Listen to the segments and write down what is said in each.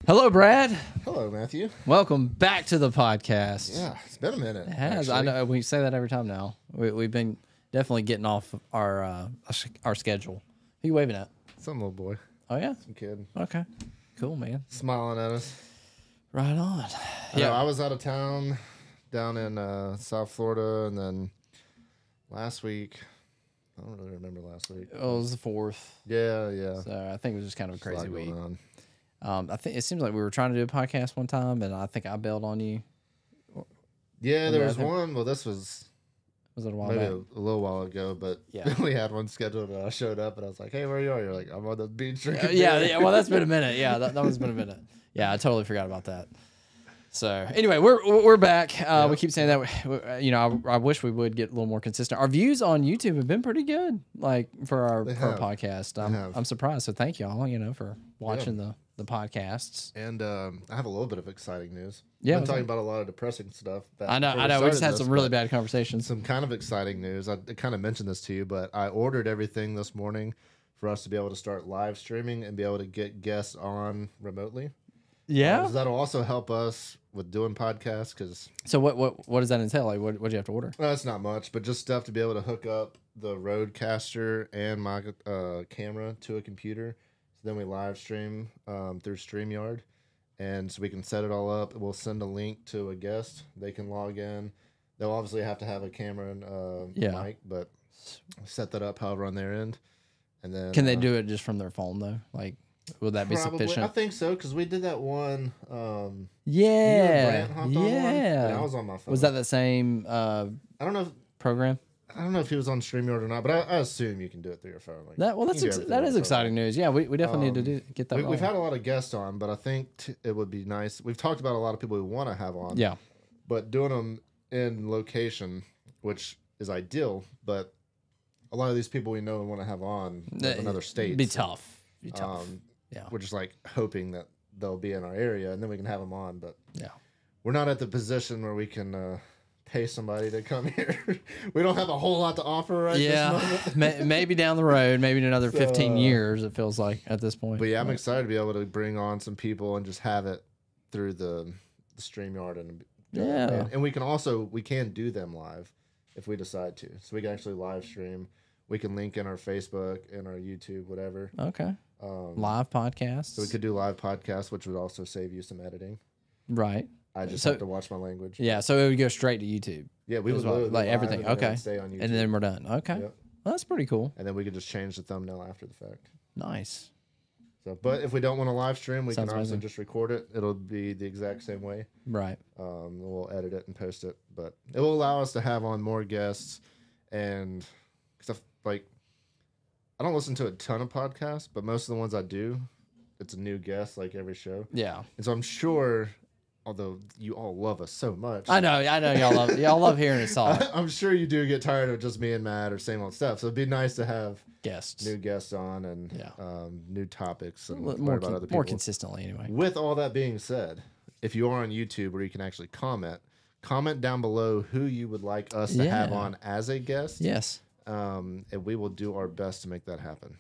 Hello, Brad. Hello, Matthew. Welcome back to the podcast. Yeah, it's been a minute. It has. Actually. I know we say that every time now. We've been definitely getting off our schedule. Who you waving at? Some little boy. Oh yeah, Some kid. okay, cool, man. Smiling at us. Right on. Yeah, I was out of town down in South Florida, and then last week, I don't really remember last week. Oh, it was the 4th. Yeah. So I think it was just kind of a crazy week. On. I think it seems like we were trying to do a podcast one time, and I think I bailed on you. Yeah, there was one. Well, this was it a while maybe back? a little while ago, but Yeah. we had one scheduled, and I showed up, and I was like, "Hey, where you are?" You're like, "I'm on the beach drinking." Yeah. Well, that's been a minute. Yeah, that was been a minute. Yeah, I totally forgot about that. So anyway, we're back. Yep. We keep saying that. You know, I wish we would get a little more consistent. Our views on YouTube have been pretty good, like for our podcast. I'm surprised. So thank y'all, for watching the podcasts. And I have a little bit of exciting news. Yeah, I'm talking about a lot of depressing stuff. I know. We just had some really bad conversations. Some kind of exciting news. I kind of mentioned this to you, but I ordered everything this morning for us to be able to start live streaming and be able to get guests on remotely. Yeah, that'll also help us with doing podcasts. Because so what does that entail? Like what do you have to order? That's not much, but just stuff to be able to hook up the Rodecaster and my camera to a computer. So then we live stream through StreamYard, and so we can set it all up. We'll send a link to a guest. They can log in. They'll obviously have to have a camera and mic, but set that up however on their end. And then can they do it just from their phone though? Like, would that be sufficient? I think so, because we did that one. Yeah, Brant hopped on one, and I was on my phone. Was that the same? I don't know. Program. I don't know if he was on StreamYard or not, but I assume you can do it through your phone. Like, that is exciting news. Yeah, we definitely need to get that. We've had a lot of guests on, but I think it would be nice. We've talked about a lot of people we want to have on. Yeah, but doing them in location, which is ideal, but a lot of these people we know and want to have on live in other states. Be tough. Yeah, we're just like hoping that they'll be in our area and then we can have them on. But yeah, we're not at the position where we can pay somebody to come here. We don't have a whole lot to offer right this moment. Maybe down the road, maybe in another 15 years, it feels like at this point. But yeah, I'm excited to be able to bring on some people and just have it through the StreamYard and we can do them live if we decide to. So we can actually live stream. We can link in our Facebook and our YouTube, whatever. Okay. Live podcasts. So we could do live podcasts, which would also save you some editing. Right. I just have to watch my language. Yeah, so it would go straight to YouTube. Yeah, we would like everything. Okay. Stay on YouTube. And then we're done. Okay. Yep. Well, that's pretty cool. And then we could just change the thumbnail after the fact. Nice. So, but if we don't want to live stream, we can also just record it. It'll be the exact same way. Right. We'll edit it and post it, but it will allow us to have on more guests and stuff. Like, I don't listen to a ton of podcasts, but most of the ones I do, it's a new guest like every show. Yeah. And so I'm sure, although you all love us so much, I know y'all love hearing us talk. I'm sure you do get tired of just me and Matt or same old stuff. So it'd be nice to have new guests on and new topics and more about other people more consistently anyway. With all that being said, if you are on YouTube where you can actually comment down below who you would like us to have on as a guest. Yes. And we will do our best to make that happen.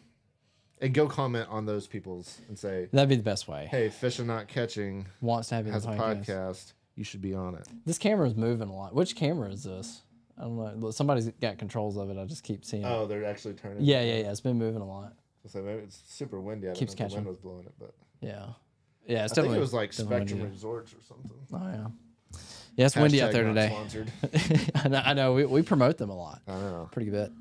And go comment on those people's and say that'd be the best way. Hey, Fishing Not Catching wants to have you has a podcast. You should be on it. This camera is moving a lot. Which camera is this? I don't know. Somebody's got controls of it. I just keep seeing. Oh, they're actually turning. Yeah. It's been moving a lot. So maybe it's super windy. I don't Keeps know if catching. the wind was blowing it, but yeah. It's I think it was like Spectrum Resorts or something. Oh yeah. Yeah, it's windy out there today. I know. We promote them a lot. I know. Pretty good.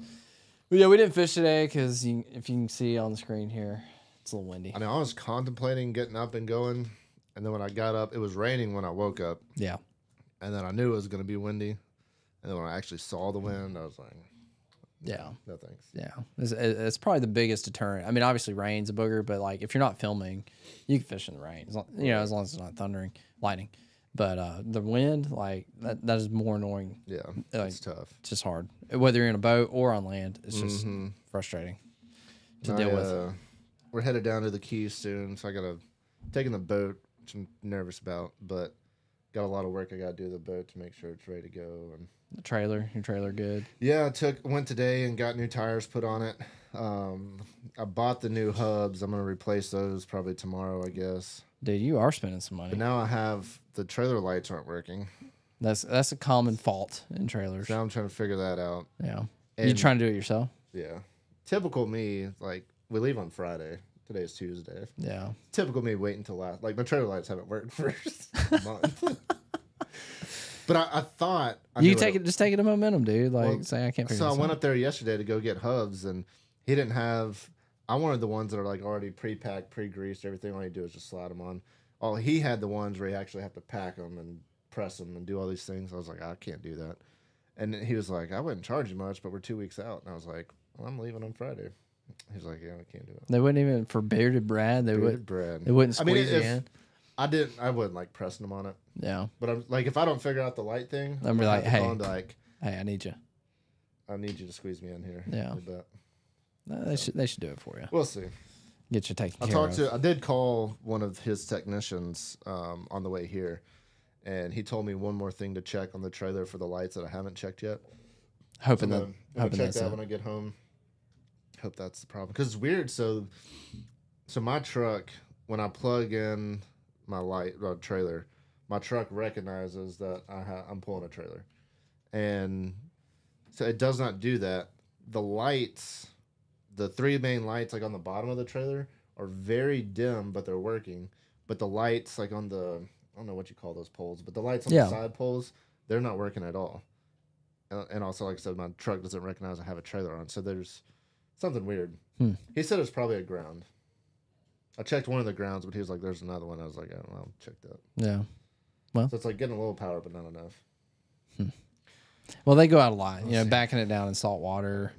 But yeah, we didn't fish today because if you can see on the screen here, it's a little windy. I mean, I was contemplating getting up and going, and then when I got up, it was raining when I woke up. Yeah. And then I knew it was going to be windy, and then when I actually saw the wind, I was like, yeah, no thanks. Yeah, it's probably the biggest deterrent. I mean, obviously rain's a booger, but like if you're not filming, you can fish in the rain. As long as it's not thundering, lightning. But the wind, like that is more annoying. Yeah, like, it's tough. It's just hard. Whether you're in a boat or on land, it's just frustrating to deal with. We're headed down to the Keys soon, so I gotta taking the boat, which I'm nervous about, but got a lot of work I gotta do to the boat to make sure it's ready to go. And your trailer good? Yeah, went today and got new tires put on it. I bought the new hubs. I'm gonna replace those probably tomorrow, I guess. Dude, you are spending some money. But now I have the trailer lights aren't working. That's a common fault in trailers. Now I'm trying to figure that out. Yeah. And You trying to do it yourself? Yeah. Typical me, like, we leave on Friday. Today's Tuesday. Yeah. Typical me wait until last. Like, my trailer lights haven't worked for a month. But I thought you just take it a momentum, dude. Like, say I can't figure So this I went out. up there yesterday to go get hubs, and he didn't have. I wanted the ones that are like already pre-packed, pre-greased. Everything all you do is just slide them on. All he had the ones where you actually have to pack them and press them and do all these things. I was like, I can't do that. And he was like, I wouldn't charge you much, but we're 2 weeks out. And I was like, well, I'm leaving on Friday. He was like, yeah, I can't do it. They wouldn't even for bearded Brad. They Bearded bread. They wouldn't squeeze you in. I wouldn't like pressing them on it. Yeah. But I'm like, if I don't figure out the light thing, I'm be like, hey, like, hey, I need you. I need you to squeeze me in here. Yeah. No, they should do it for you. We'll see. Get you taken care of. I did call one of his technicians on the way here, and he told me one more thing to check on the trailer for the lights that I haven't checked yet. Hoping check that when I get home. Hope that's the problem, because it's weird. So my truck, when I plug in my trailer, my truck recognizes that I'm pulling a trailer, and so it does not do that. The lights, the 3 main lights like on the bottom of the trailer are very dim, but they're working. But the lights like on the, I don't know what you call those poles, but the lights on the side poles, they're not working at all. And also, like I said, my truck doesn't recognize I have a trailer on, so there's something weird. He said it's probably a ground. I checked one of the grounds, but he was like, there's another one. I was like, oh, well, I'll check that. Yeah. Well, so it's like getting a little power, but not enough. Well, they go out a lot, backing it down in salt water.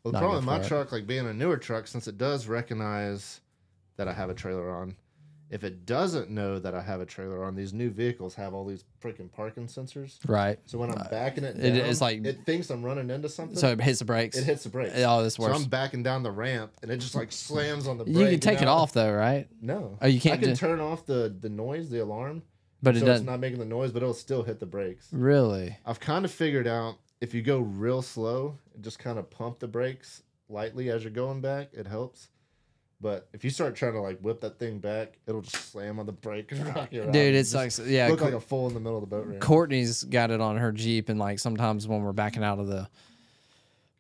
Well, the problem with my truck, like being a newer truck, since it does recognize that I have a trailer on, if it doesn't know that I have a trailer on, these new vehicles have all these freaking parking sensors. Right. So when I'm backing it down, it's like, it thinks I'm running into something. So it hits the brakes. It hits the brakes. Oh, this works. So I'm backing down the ramp, and it just like slams on the brake. You can take it off though, right? No. Oh, you can't. I can turn off the noise, the alarm, but it's not making the noise, but it'll still hit the brakes. Really? I've kind of figured out if you go real slow and just kind of pump the brakes lightly as you're going back, it helps. But if you start trying to like whip that thing back, it'll just slam on the brake and rock you around. Dude, it sucks. Yeah, look like a fool in the middle of the boat ramp. Courtney's got it on her Jeep, and like sometimes when we're backing out of the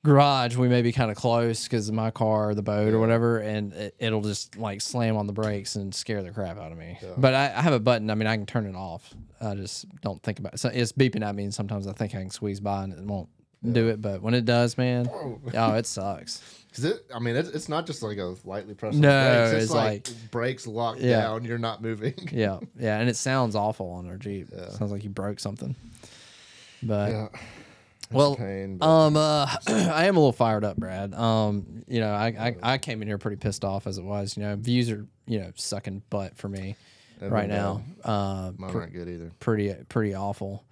garage, we may be kind of close because of my car or the boat or whatever, and it'll just like slam on the brakes and scare the crap out of me. Yeah. But I have a button. I mean, I can turn it off. I just don't think about it. So it's beeping at me, and sometimes I think I can squeeze by and it won't do it. But when it does, man, oh, it sucks. Because it's not just like a lightly pressed brakes. It's like brakes locked down. You're not moving. Yeah, and it sounds awful on our Jeep. Yeah. Sounds like you broke something. But well, pain, I am a little fired up, Brad. I came in here pretty pissed off as it was. Views are sucking butt for me right now. Mine aren't good either. Pretty awful.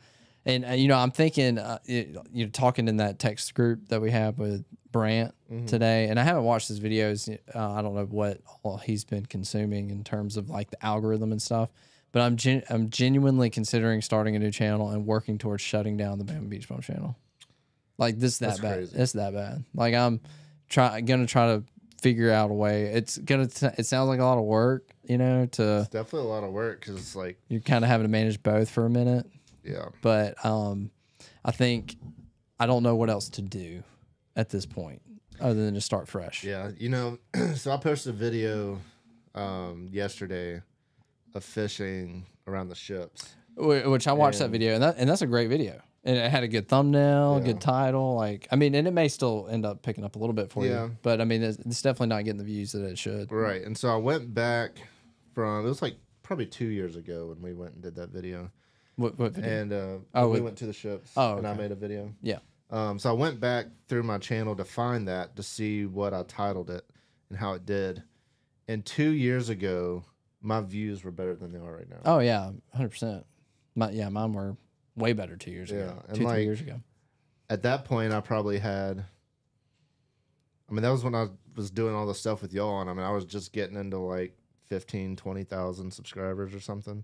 And I'm thinking, you're talking in that text group that we have with Brant today, and I haven't watched his videos. I don't know what all he's been consuming in terms of like the algorithm and stuff. But I'm genuinely considering starting a new channel and working towards shutting down the Bama Beach Bum channel. Like this, that bad. Crazy. It's that bad. Like I'm gonna try to figure out a way. It sounds like a lot of work, It's definitely a lot of work because it's like you're kind of having to manage both for a minute. Yeah. But I think I don't know what else to do at this point other than to start fresh. Yeah. So I posted a video yesterday of fishing around the ships. Which I watched that video, and that's a great video. And it had a good thumbnail, good title. And it may still end up picking up a little bit for you. But, it's definitely not getting the views that it should. Right. And so I went back it was like probably 2 years ago when we went and did that video. What video? And we went to the ships, and I made a video. Yeah. So I went back through my channel to find that, to see what I titled it and how it did. And 2 years ago, my views were better than they are right now. Oh, yeah, 100%. Mine were way better 2 years ago. And 3 years ago. At that point, I probably had... that was when I was doing all the stuff with y'all, and I was just getting into like 15,000, 20,000 subscribers or something.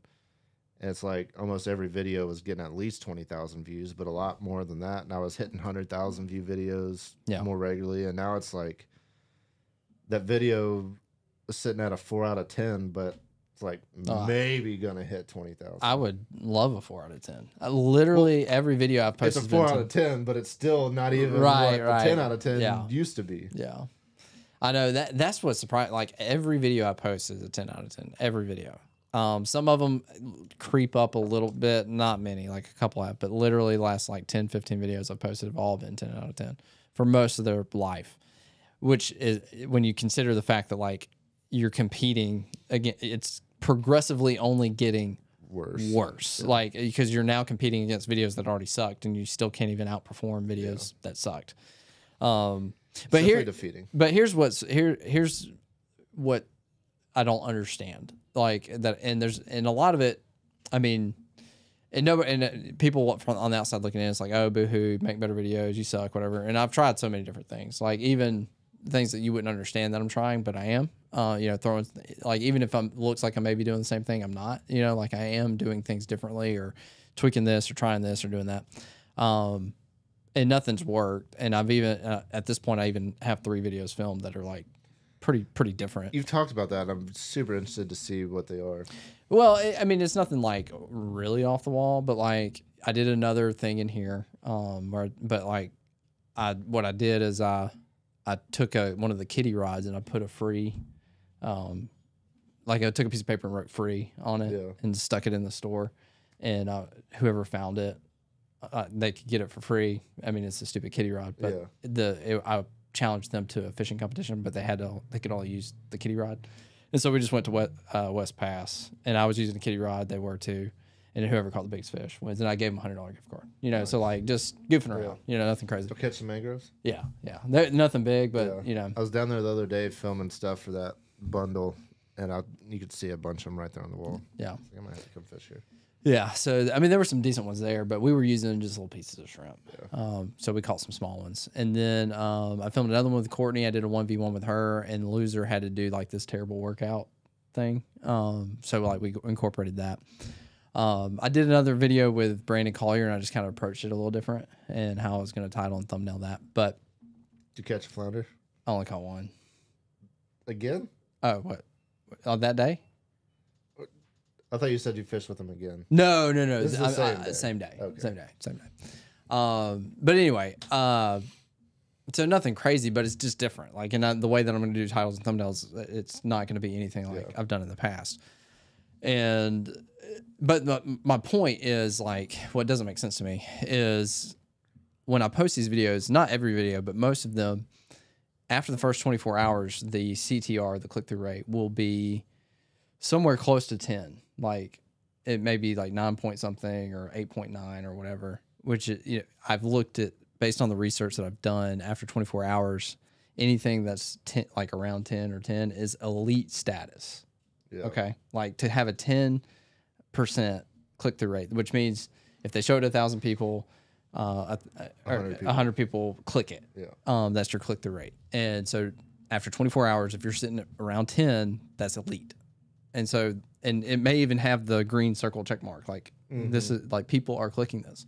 And it's like almost every video was getting at least 20,000 views, but a lot more than that. And I was hitting 100,000 view videos more regularly. And now it's like that video was sitting at a 4 out of 10, but It's like maybe gonna hit 20,000. I would love a 4 out of 10. Literally every video I've posted. It's a 4 out of 10, but it's still not even what a 10 out of 10 used to be. Yeah, I know that's what's surprising. Like every video I post is a 10 out of 10. Every video. Some of them creep up a little bit, not many, like a couple have, but literally last like 10, 15 videos I've posted have all been 10 out of 10 for most of their life, which is when you consider the fact that like you're competing again, it's progressively only getting worse. Yeah. Like, because you're now competing against videos that already sucked and you still can't even outperform videos that sucked. But here's what I don't understand. Like that, and a lot of it, I mean, and people on the outside looking in, it's like, oh, boo-hoo, make better videos, you suck, whatever. And I've tried so many different things, like even things that you wouldn't understand that I'm trying, but I am, throwing, like, even if looks like I may be doing the same thing, I'm not, like I am doing things differently or tweaking this or trying this or doing that. And nothing's worked. And I've even, at this point, I even have 3 videos filmed that are like, pretty different. You've talked about that. I'm super interested to see what they are. Well, I mean, it's nothing like really off the wall, but like I did another thing in here. What I did is I took one of the kiddie rods and I put a free, like I took a piece of paper and wrote free on it and stuck it in the store, and whoever found it, they could get it for free. I mean, it's a stupid kiddie rod, but I challenged them to a fishing competition, but they could all use the kiddie rod. And so we just went to West Pass, and I was using the kiddie rod, they were too, and whoever caught the biggest fish wins. And I gave them $100 gift card. Nice. So like just goofing around, nothing crazy. Go catch some mangroves? Yeah. Nothing big, but I was down there the other day filming stuff for that bundle, and you could see a bunch of them right there on the wall. Yeah. I might have to come fish here. Yeah, so I mean, there were some decent ones there, but we were using just little pieces of shrimp. Yeah. So we caught some small ones, and then I filmed another one with Courtney. I did a 1v1 with her, and the loser had to do like this terrible workout thing. So like we incorporated that. I did another video with Brandon Collier, and I just kind of approached it a little different and how I was going to title and thumbnail that. But did you catch a flounder? I only caught one. Again? Oh, what? On that day? I thought you said you fished with them again. No. This is the same day. Okay. Same day. But anyway, so nothing crazy, but it's just different. Like, and the way that I'm going to do titles and thumbnails, it's not going to be anything like I've done in the past. But my point is, like, what doesn't make sense to me is when I post these videos, not every video, but most of them, after the first 24 hours, the CTR, the click-through rate, will be somewhere close to 10. Like it may be like 9 point something or 8.9 or whatever, which I've looked at based on the research that I've done after 24 hours, anything that's 10, like around 10 or 10 is elite status. Yeah. Okay. Like to have a 10% click-through rate, which means if they show it to 1,000 people, 100 people click it. Yeah. That's your click-through rate. And so after 24 hours, if you're sitting at around 10, that's elite. And so, and it may even have the green circle check mark. Like this is like people are clicking this,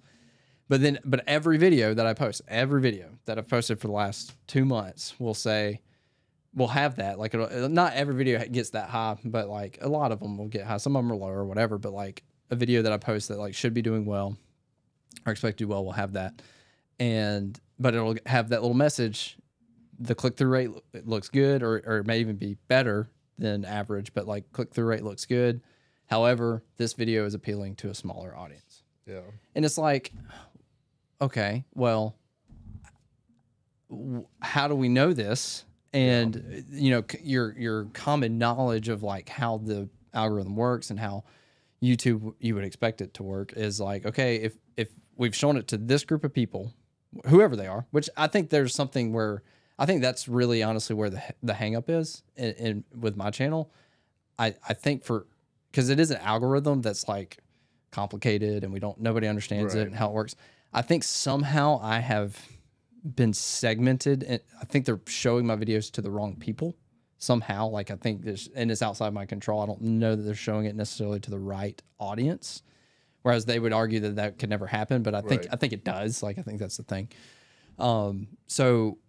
but every video that I post, every video that I've posted for the last 2 months will have that. Like not every video gets that high, but like a lot of them will get high. Some of them are lower or whatever, but like a video that I post that like should be doing well or expect to do well will have that. But it'll have that little message. The click-through rate looks good, or it may even be better than average, but like click-through rate looks good. However, this video is appealing to a smaller audience. Yeah. And it's like, okay, well, how do we know this? And your common knowledge of like how the algorithm works and how YouTube you would expect it to work is like, okay, if we've shown it to this group of people, whoever they are, which I think there's something where I think that's really honestly where the hang up is in with my channel. I think because it is an algorithm that's like complicated and nobody understands it and how it works. I think somehow I have been segmented, and I think they're showing my videos to the wrong people somehow. Like I think it's outside my control. I don't know that they're showing it necessarily to the right audience, whereas they would argue that could never happen. But I think it does. Like I think that's the thing. So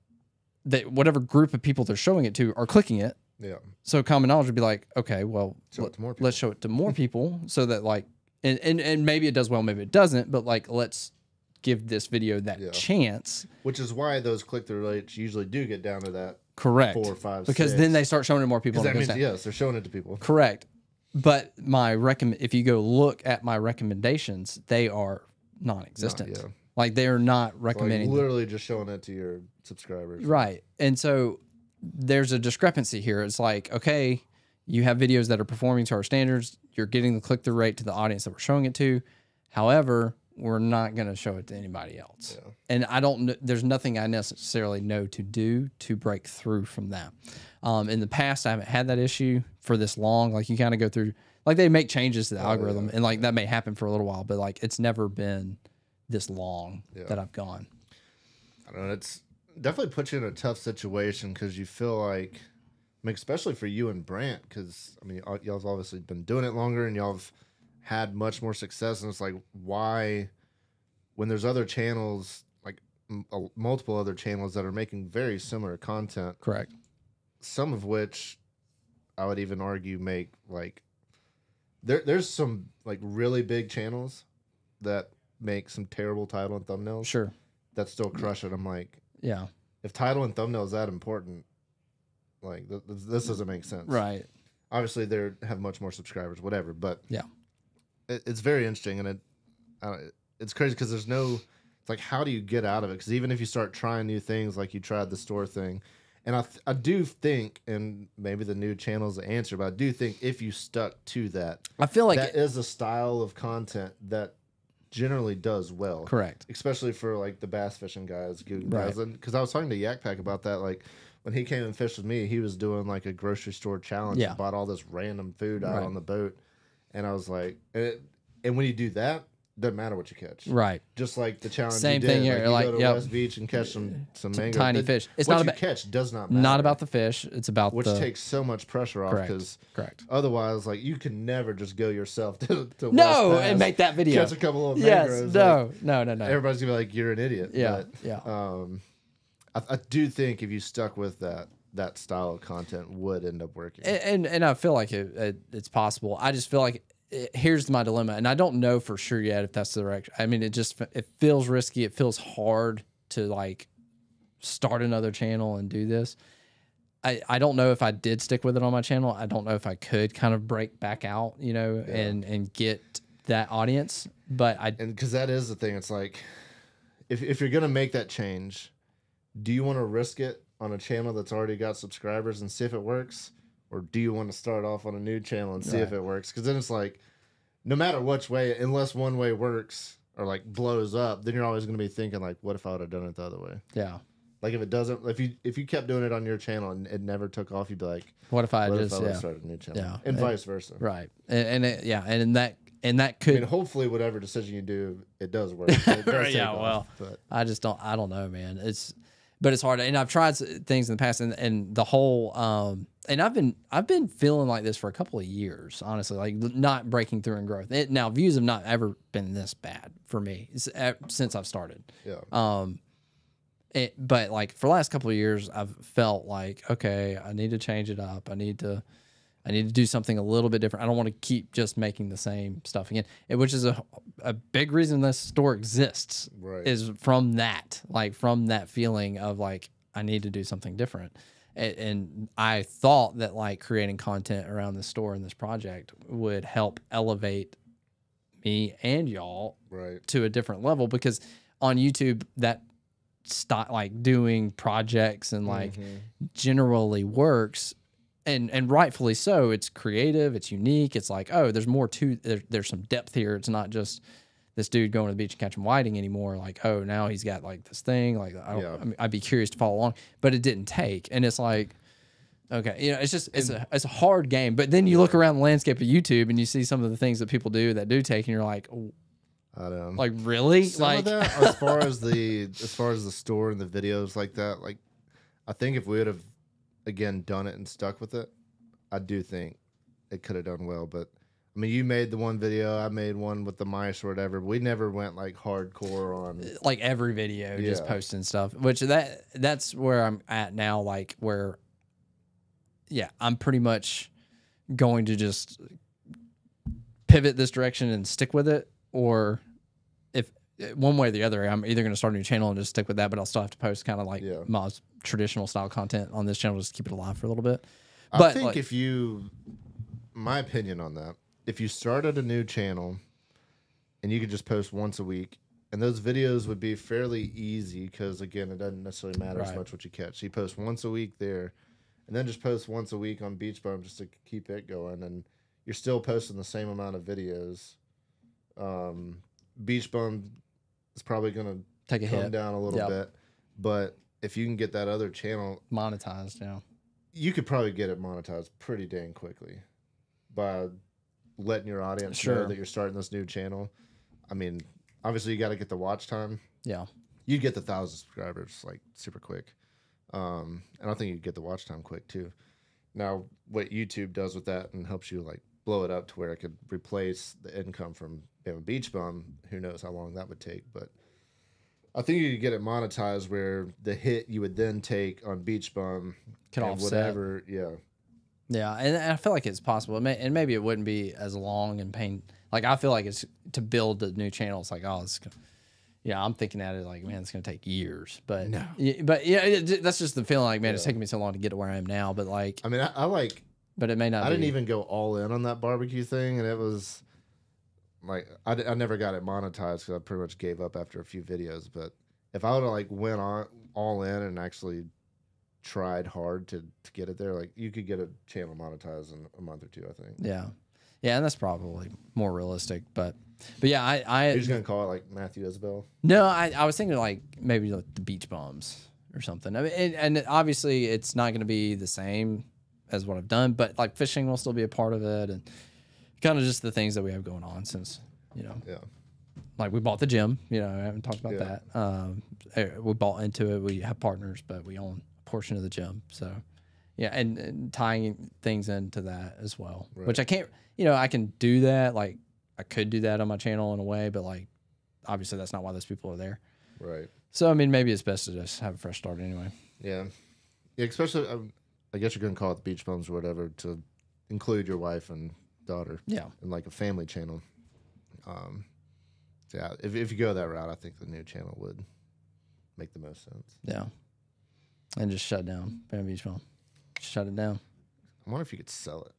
that whatever group of people they're showing it to are clicking it, Yeah. So common knowledge would be like, okay, well, Show it to more people. let's show it to more people so that like, and maybe it does well, maybe it doesn't, but like, let's give this video that chance. Which is why those click-through rates usually do get down to that. Correct. 4, 5, because 6. then they start showing it to more people. That means, yes, they're showing it to people. Correct. But if you go look at my recommendations, they are non-existent. Like they're not recommending. Like literally just showing it to your subscribers. Right. And so there's a discrepancy here. It's like, okay, you have videos that are performing to our standards. You're getting the click-through rate to the audience that we're showing it to. However, we're not going to show it to anybody else. Yeah. And there's nothing I necessarily know to do to break through from that. In the past, I haven't had that issue for this long. Like you kind of go through, like they make changes to the algorithm and like that may happen for a little while, but like it's never been this long that I've gone. I don't know. It's definitely puts you in a tough situation because you feel like, I mean, especially for you and Brant, because I mean, y'all've obviously been doing it longer and y'all have had much more success. And it's like, why, when there's other channels, like multiple other channels that are making very similar content. Correct. Some of which I would even argue make like, there's some like really big channels that make some terrible title and thumbnails. Sure. That still crush it. I'm like, yeah, if title and thumbnail is that important, like this doesn't make sense. Right. Obviously they have much more subscribers, whatever, but yeah, it's very interesting. And it's crazy because it's like, how do you get out of it? Because even if you start trying new things, like you tried the store thing, and I do think, and maybe the new channel is the answer, but I do think if you stuck to that, I feel like that is a style of content that generally does well. Correct. Especially for like the bass fishing guys. Because I was talking to Yak Pack about that. Like when he came and fished with me, he was doing like a grocery store challenge. Yeah. And bought all this random food out on the boat. And I was like, and when you do that, doesn't matter what you catch. Right. Just like the challenge. Same thing here. Like you go to West Beach and catch some mango. Tiny fish. It's what not about catch does not matter. Not about the fish. It's about which takes so much pressure off because otherwise, like you can never just go yourself to no and make that video. Catch a couple of mangroves. No. Everybody's gonna be like, you're an idiot. Yeah. But, I do think if you stuck with that style of content would end up working. And I feel like it's possible. I just feel like. Here's my dilemma, and I don't know for sure yet if that's the direction. I mean, it feels risky. It feels hard to like start another channel and do this. I don't know if I did stick with it on my channel. I don't know if I could kind of break back out, and get that audience. But because that is the thing. It's like if you're gonna make that change, do you want to risk it on a channel that's already got subscribers and see if it works? Or do you want to start off on a new channel and see if it works? Because then it's like, no matter which way, unless one way works or like blows up, then you're always going to be thinking like, what if I would have done it the other way? Yeah. Like if it doesn't, if you kept doing it on your channel and it never took off, you'd be like, what if I started a new channel? Yeah. And vice versa. Right. And that could. I mean, hopefully, whatever decision you do, it does work. It does yeah. Well, but I don't know, man. But it's hard, and I've tried things in the past, and the whole, and I've been feeling like this for a couple of years, honestly, like not breaking through in growth. Now views have not ever been this bad for me since I've started. Yeah. But like for the last couple of years, I've felt like, okay, I need to change it up. I need to do something a little bit different. I don't want to keep just making the same stuff again, which is a big reason this store exists. Right. Is from that feeling of like, I need to do something different. And I thought that like creating content around this store and this project would help elevate me and y'all to a different level, because on YouTube that like doing projects and like generally works. And rightfully so. It's creative. It's unique. It's like, oh, there's more to there's some depth here. It's not just this dude going to the beach and catching whiting anymore. Like, oh, now he's got like this thing. Like, I mean, I'd be curious to follow along, but it didn't take. And it's like, okay, it's just it's a hard game. But then you look around the landscape of YouTube and you see some of the things that people do that do take, and you're like, oh, I don't know. Like really, some like of that, as far as the store and the videos like that. Like, I think if we would have again done it and stuck with it, I do think it could have done well. But I mean, you made the one video, I made one with the mice or whatever. We never went like hardcore on like every video, just posting stuff. Which that's where I'm at now. Like where yeah, I'm pretty much going to just pivot this direction and stick with it, or if one way or the other, I'm either going to start a new channel and just stick with that, but I'll still have to post kind of like my traditional style content on this channel just to keep it alive for a little bit. But I think if you, my opinion on that, if you started a new channel and you could just post once a week, and those videos would be fairly easy because, again, it doesn't necessarily matter as much what you catch. So you post once a week there, and then just post once a week on Beach Bum just to keep it going, and you're still posting the same amount of videos. Beach Bum is probably going to take a hit down a little bit, but if you can get that other channel monetized, you could probably get it monetized pretty dang quickly by letting your audience know that you're starting this new channel. I mean, obviously you got to get the watch time. Yeah, you'd get the 1,000 subscribers like super quick. And I think you'd get the watch time quick too. Now, what YouTube does with that and helps you like blow it up to where it could replace the income from Beach Bum, who knows how long that would take. But I think you could get it monetized where the hit you would then take on Beach Bum can offset whatever. Yeah, and I feel like it's possible. And maybe it wouldn't be as long and pain. Like, I feel like it's to build the new channel. It's like, I'm thinking at it like, man, it's going to take years. But no. That's just the feeling like, man, it's taking me so long to get to where I am now. But like, I mean, I like, but it may not. I didn't even go all in on that barbecue thing, and it was like I never got it monetized because I pretty much gave up after a few videos. But if I would have like went on all in and actually tried hard to get it there, like you could get a channel monetized in a month or two, I think. Yeah, and that's probably more realistic. But yeah, You're just gonna call it like Matthew Isabel? No, I was thinking like maybe like the Beach Bums or something. I mean, and obviously it's not going to be the same as what I've done, but like fishing will still be a part of it, and kind of just the things that we have going on since like we bought the gym. I haven't talked about that. We bought into it. We have partners, but we own a portion of the gym. So and tying things into that as well, which I can't. I can do that. Like I could do that on my channel in a way, but like obviously that's not why those people are there. Right. So I mean, maybe it's best to just have a fresh start anyway. Yeah. Especially, I guess you're gonna call it the Beach Bums or whatever to include your wife and daughter. Yeah. And like a family channel. If you go that route, I think the new channel would make the most sense. Yeah. And just shut down Bam Beach Bum. Shut it down. I wonder if you could sell it.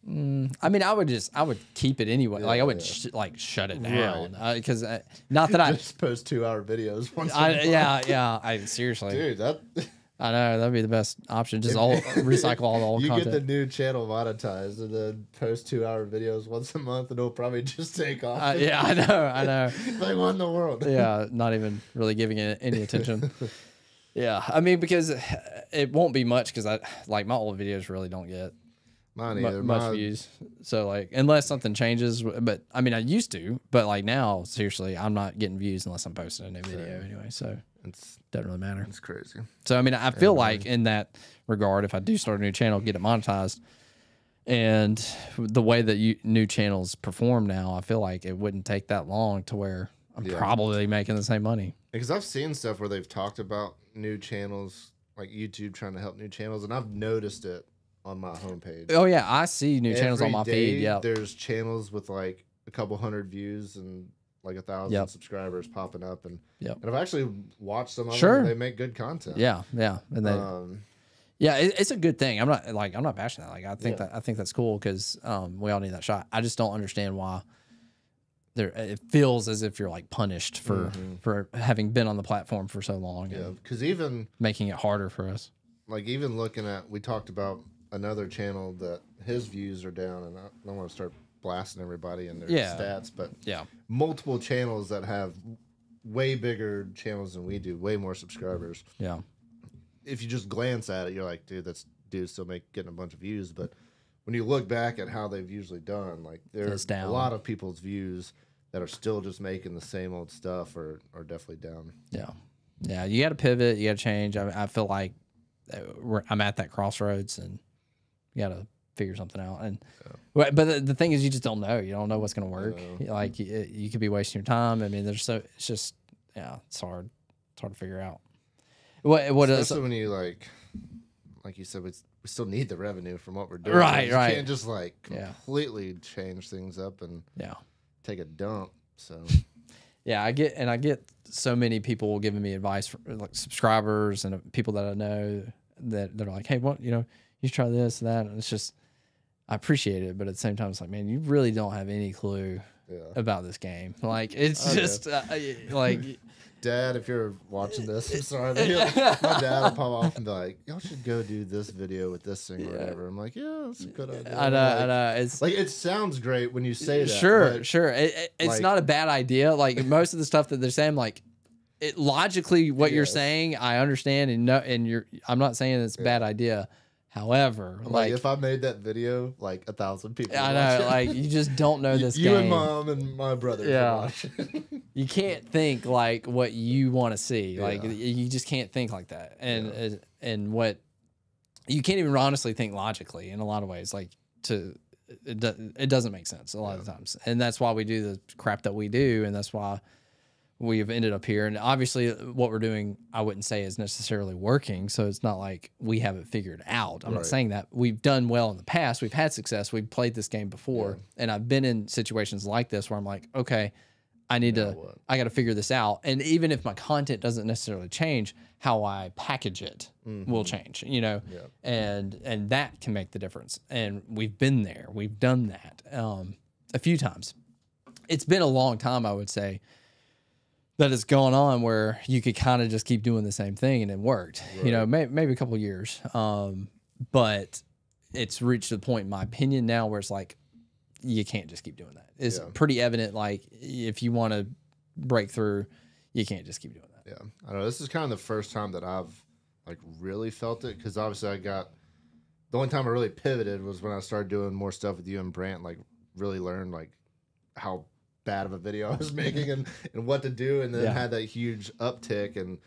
I mean, I would keep it anyway. Like I would shut it down because not that I just post 2-hour videos once. I seriously, dude, I know that'd be the best option. Just recycle all the old content. You get the new channel monetized and then post 2-hour videos once a month, and it'll probably just take off. I know. Like what in the world? Yeah, not even really giving it any attention. Yeah, I mean because it won't be much because my old videos really don't get much views. So like unless something changes, but I mean I used to, but like now seriously I'm not getting views unless I'm posting a new video anyway. So it doesn't really matter. It's crazy. So I mean I feel like in that regard, if I do start a new channel, get it monetized, and the way that new channels perform now, I feel like it wouldn't take that long to where I'm probably making the same money. Because I've seen stuff where they've talked about new channels, like YouTube trying to help new channels, and I've noticed it on my homepage. Oh yeah, I see new channels on my feed. Yeah, there's channels with like a couple hundred views and like 1,000 subscribers popping up, and I've actually watched some of them. They make good content. Yeah, and then it's a good thing. I'm not bashing that. Like I think that's cool because we all need that shot. I just don't understand why it feels as if you're like punished for having been on the platform for so long. Yeah, because even making it harder for us. Like even looking at, we talked about another channel that his views are down, and I don't want to start blasting everybody in their stats, but multiple channels that have way bigger channels than we do, way more subscribers. Yeah. If you just glance at it, you're like, dude, that's still getting a bunch of views. But when you look back at how they've usually done, like there's a lot of people's views that are still just making the same old stuff are definitely down. Yeah. Yeah. You got to pivot. You got to change. I feel like I'm at that crossroads and you got to figure something out. And but the thing is, you just don't know. You don't know what's going to work. Like you could be wasting your time. I mean, it's just it's hard. It's hard to figure out. What especially when you like you said, with we still need the revenue from what we're doing. Right, you right. can't just like completely change things up and take a dump. So yeah, I get so many people giving me advice, for, like subscribers and people that I know that they're like, hey, what, you know, you should try this and that, and it's just, I appreciate it, but at the same time, it's like, man, you really don't have any clue about this game. Like, it's just like. Dad, if you're watching this, I'm sorry. My dad will pop off and be like, y'all should go do this video with this thing or whatever. I'm like, yeah, that's a good idea. I know. It's like, it sounds great when you say that. Sure. It's like, not a bad idea. Like, most of the stuff that they're saying, like, it logically, what you're saying, I understand, and I'm not saying it's a bad idea. However, like if I made that video, like 1,000 people. I know, like you just don't know this you game. And Mom and my brother. Yeah, you can't think like what you want to see. Like you just can't think like that, and what you can't even honestly think logically in a lot of ways. Like it doesn't make sense a lot of times, and that's why we do the crap that we do, and that's why we've ended up here. And obviously what we're doing, I wouldn't say is necessarily working. So it's not like we have it figured out. I'm not saying that. We've done well in the past. We've had success. We've played this game before. And I've been in situations like this where I'm like, okay, I got to figure this out. And even if my content doesn't necessarily change, how I package it will change, you know, and that can make the difference. And we've been there. We've done that a few times. It's been a long time, I would say, that it's going on where you could kind of just keep doing the same thing and it worked, you know, maybe a couple of years. But it's reached the point, in my opinion, now where it's like, you can't just keep doing that. It's pretty evident. Like if you want to break through, you can't just keep doing that. Yeah. I know this is kind of the first time that I've like really felt it. Cause obviously the only time I really pivoted was when I started doing more stuff with you and Brant, like really learned like how bad of a video I was making and what to do, and then had that huge uptick and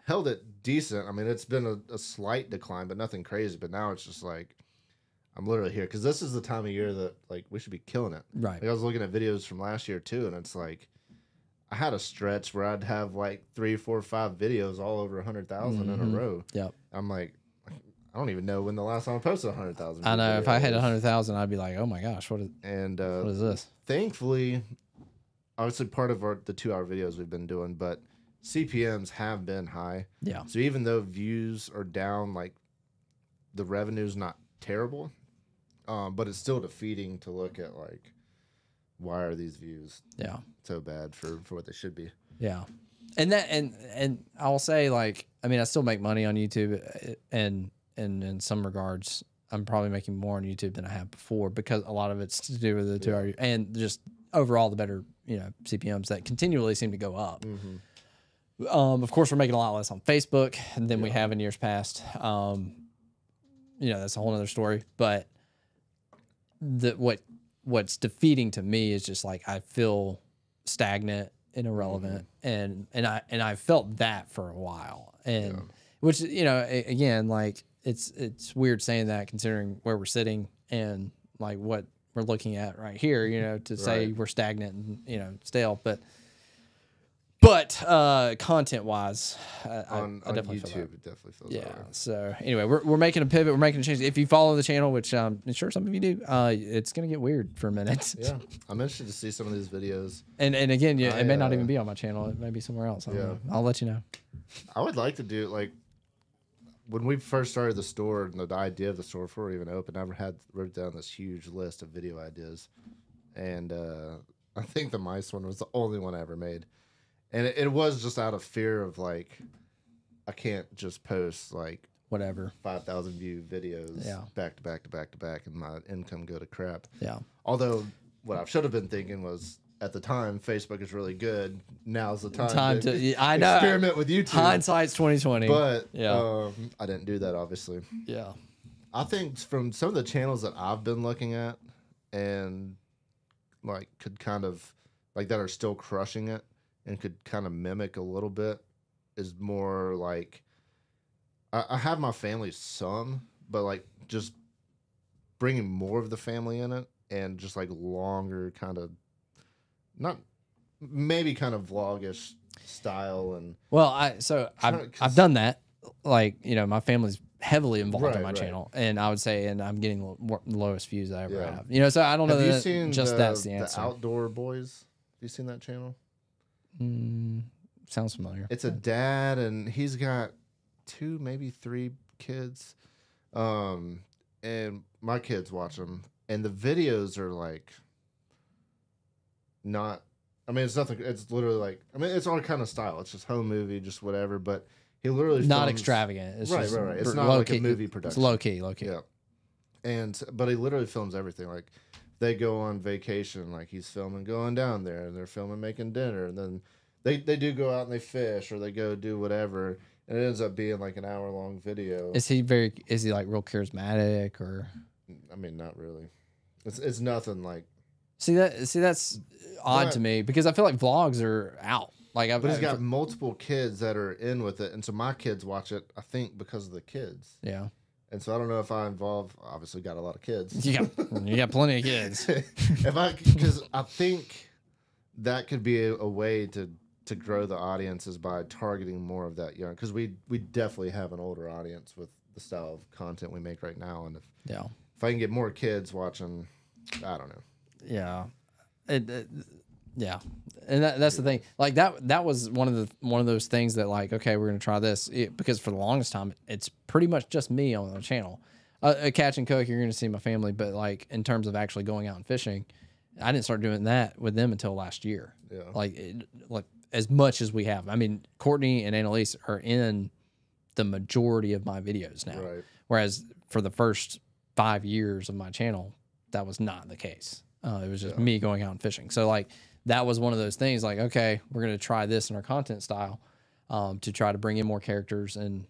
held it decent. I mean, it's been a slight decline, but nothing crazy. But now it's just like I'm literally here because this is the time of year that like we should be killing it. Right. Like, I was looking at videos from last year too, and it's like I had a stretch where I'd have like 3, 4, 5 videos all over 100,000 in a row. Yep. I'm like, I don't even know when the last time I posted 100,000. I know. If I had 100,000, I'd be like, oh my gosh, what is this? Thankfully, obviously part of the 2-hour videos we've been doing, but CPMs have been high. Yeah. So even though views are down, like the revenue's not terrible, but it's still defeating to look at like, why are these views so bad for what they should be? Yeah. And that, and I will say, like, I mean, I still make money on YouTube, and in some regards, I'm probably making more on YouTube than I have before because a lot of it's to do with the 2 hour and just overall the better, you know, CPMs that continually seem to go up. Of course, we're making a lot less on Facebook than we have in years past. You know, that's a whole other story. But what's defeating to me is just like I feel stagnant and irrelevant, and I felt that for a while, and which, you know, again, like it's weird saying that considering where we're sitting and like what we're looking at right here, you know, to say we're stagnant and, you know, stale, but content wise, on definitely YouTube, feel it definitely feels that. that Yeah. way. So anyway, we're making a pivot. We're making a change. If you follow the channel, which I'm sure some of you do, it's gonna get weird for a minute. Yeah, I'm interested to see some of these videos. And again, it may not even be on my channel. It may be somewhere else. I don't know. I'll let you know. I would like to do like when we first started the store and the idea of the store before we even opened. I wrote down this huge list of video ideas, and I think the mice one was the only one I ever made. And it was just out of fear of like, I can't just post like whatever 5,000 view videos back to back to back to back and my income go to crap. Yeah. Although what I should have been thinking was at the time Facebook is really good. Now's the time to I know, experiment with YouTube. Hindsight's 2020. But I didn't do that obviously. Yeah. I think from some of the channels that I've been looking at and like could kind of like that are still crushing it and could kind of mimic a little bit is more like I have my family some, but like just bringing more of the family in it and just like longer kind of not maybe kind of vlogish style. And well, I've done that. Like, you know, my family's heavily involved in Right, my right. channel, and I would say, and I'm getting the lowest views I ever Yeah. have. You know, so I don't know Have you that seen just that's the answer. Outdoor Boys? Have you seen that channel? Sounds familiar. It's a dad, and he's got 2, maybe 3 kids. And my kids watch them, and the videos are like not. I mean, it's nothing. It's literally like, I mean, it's all kind of style. It's just home movie, just whatever. But he literally Not films, extravagant. It's just right. It's not low like key, a movie production. It's low key. Yeah. But he literally films everything. Like they go on vacation, like he's filming going down there, and they're filming making dinner, and then they do go out and they fish, or they go do whatever, and it ends up being like an hour-long video. Is he like real charismatic, or? I mean, not really. It's nothing like. See that's odd to me, because I feel like vlogs are out. Like, but he's got multiple kids that are in with it, and so my kids watch it, I think, because of the kids. Yeah. And so I don't know if I involve. Obviously, got a lot of kids. You got plenty of kids. Because I think that could be a way to grow the audience is by targeting more of that young. Because we definitely have an older audience with the style of content we make right now, and if I can get more kids watching, I don't know. Yeah, yeah, and that's the thing. Like that was one of those things that, like, okay, we're gonna try this, because for the longest time it's pretty much just me on the channel. Catch and cook, you're gonna see my family, but like in terms of actually going out and fishing, I didn't start doing that with them until last year. Yeah, like as much as we have. I mean, Courtney and Annalise are in the majority of my videos now, right. Whereas for the first 5 years of my channel, that was not the case. It was just me going out and fishing. So like that was one of those things, like, okay, we're going to try this in our content style, to try to bring in more characters. And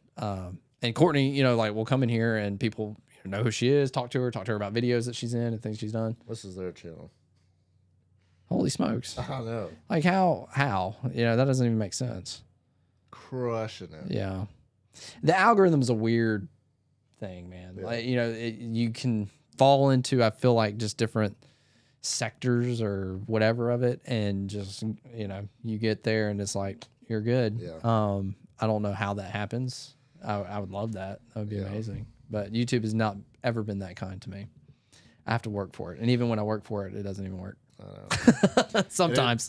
Courtney, you know, like, will come in here and people know who she is, talk to her about videos that she's in and things she's done. This is their channel. Holy smokes. I know. Like how, you know, that doesn't even make sense. Crushing it. Yeah. The algorithm is a weird thing, man. Yeah. Like, you know, you can fall into, I feel like, just different sectors or whatever of it, and just, you know, you get there and it's like you're good. Yeah. I don't know how that happens. I would love that. That would be amazing. But YouTube has not ever been that kind to me. I have to work for it, and even when I work for it, it doesn't even work. I know. sometimes.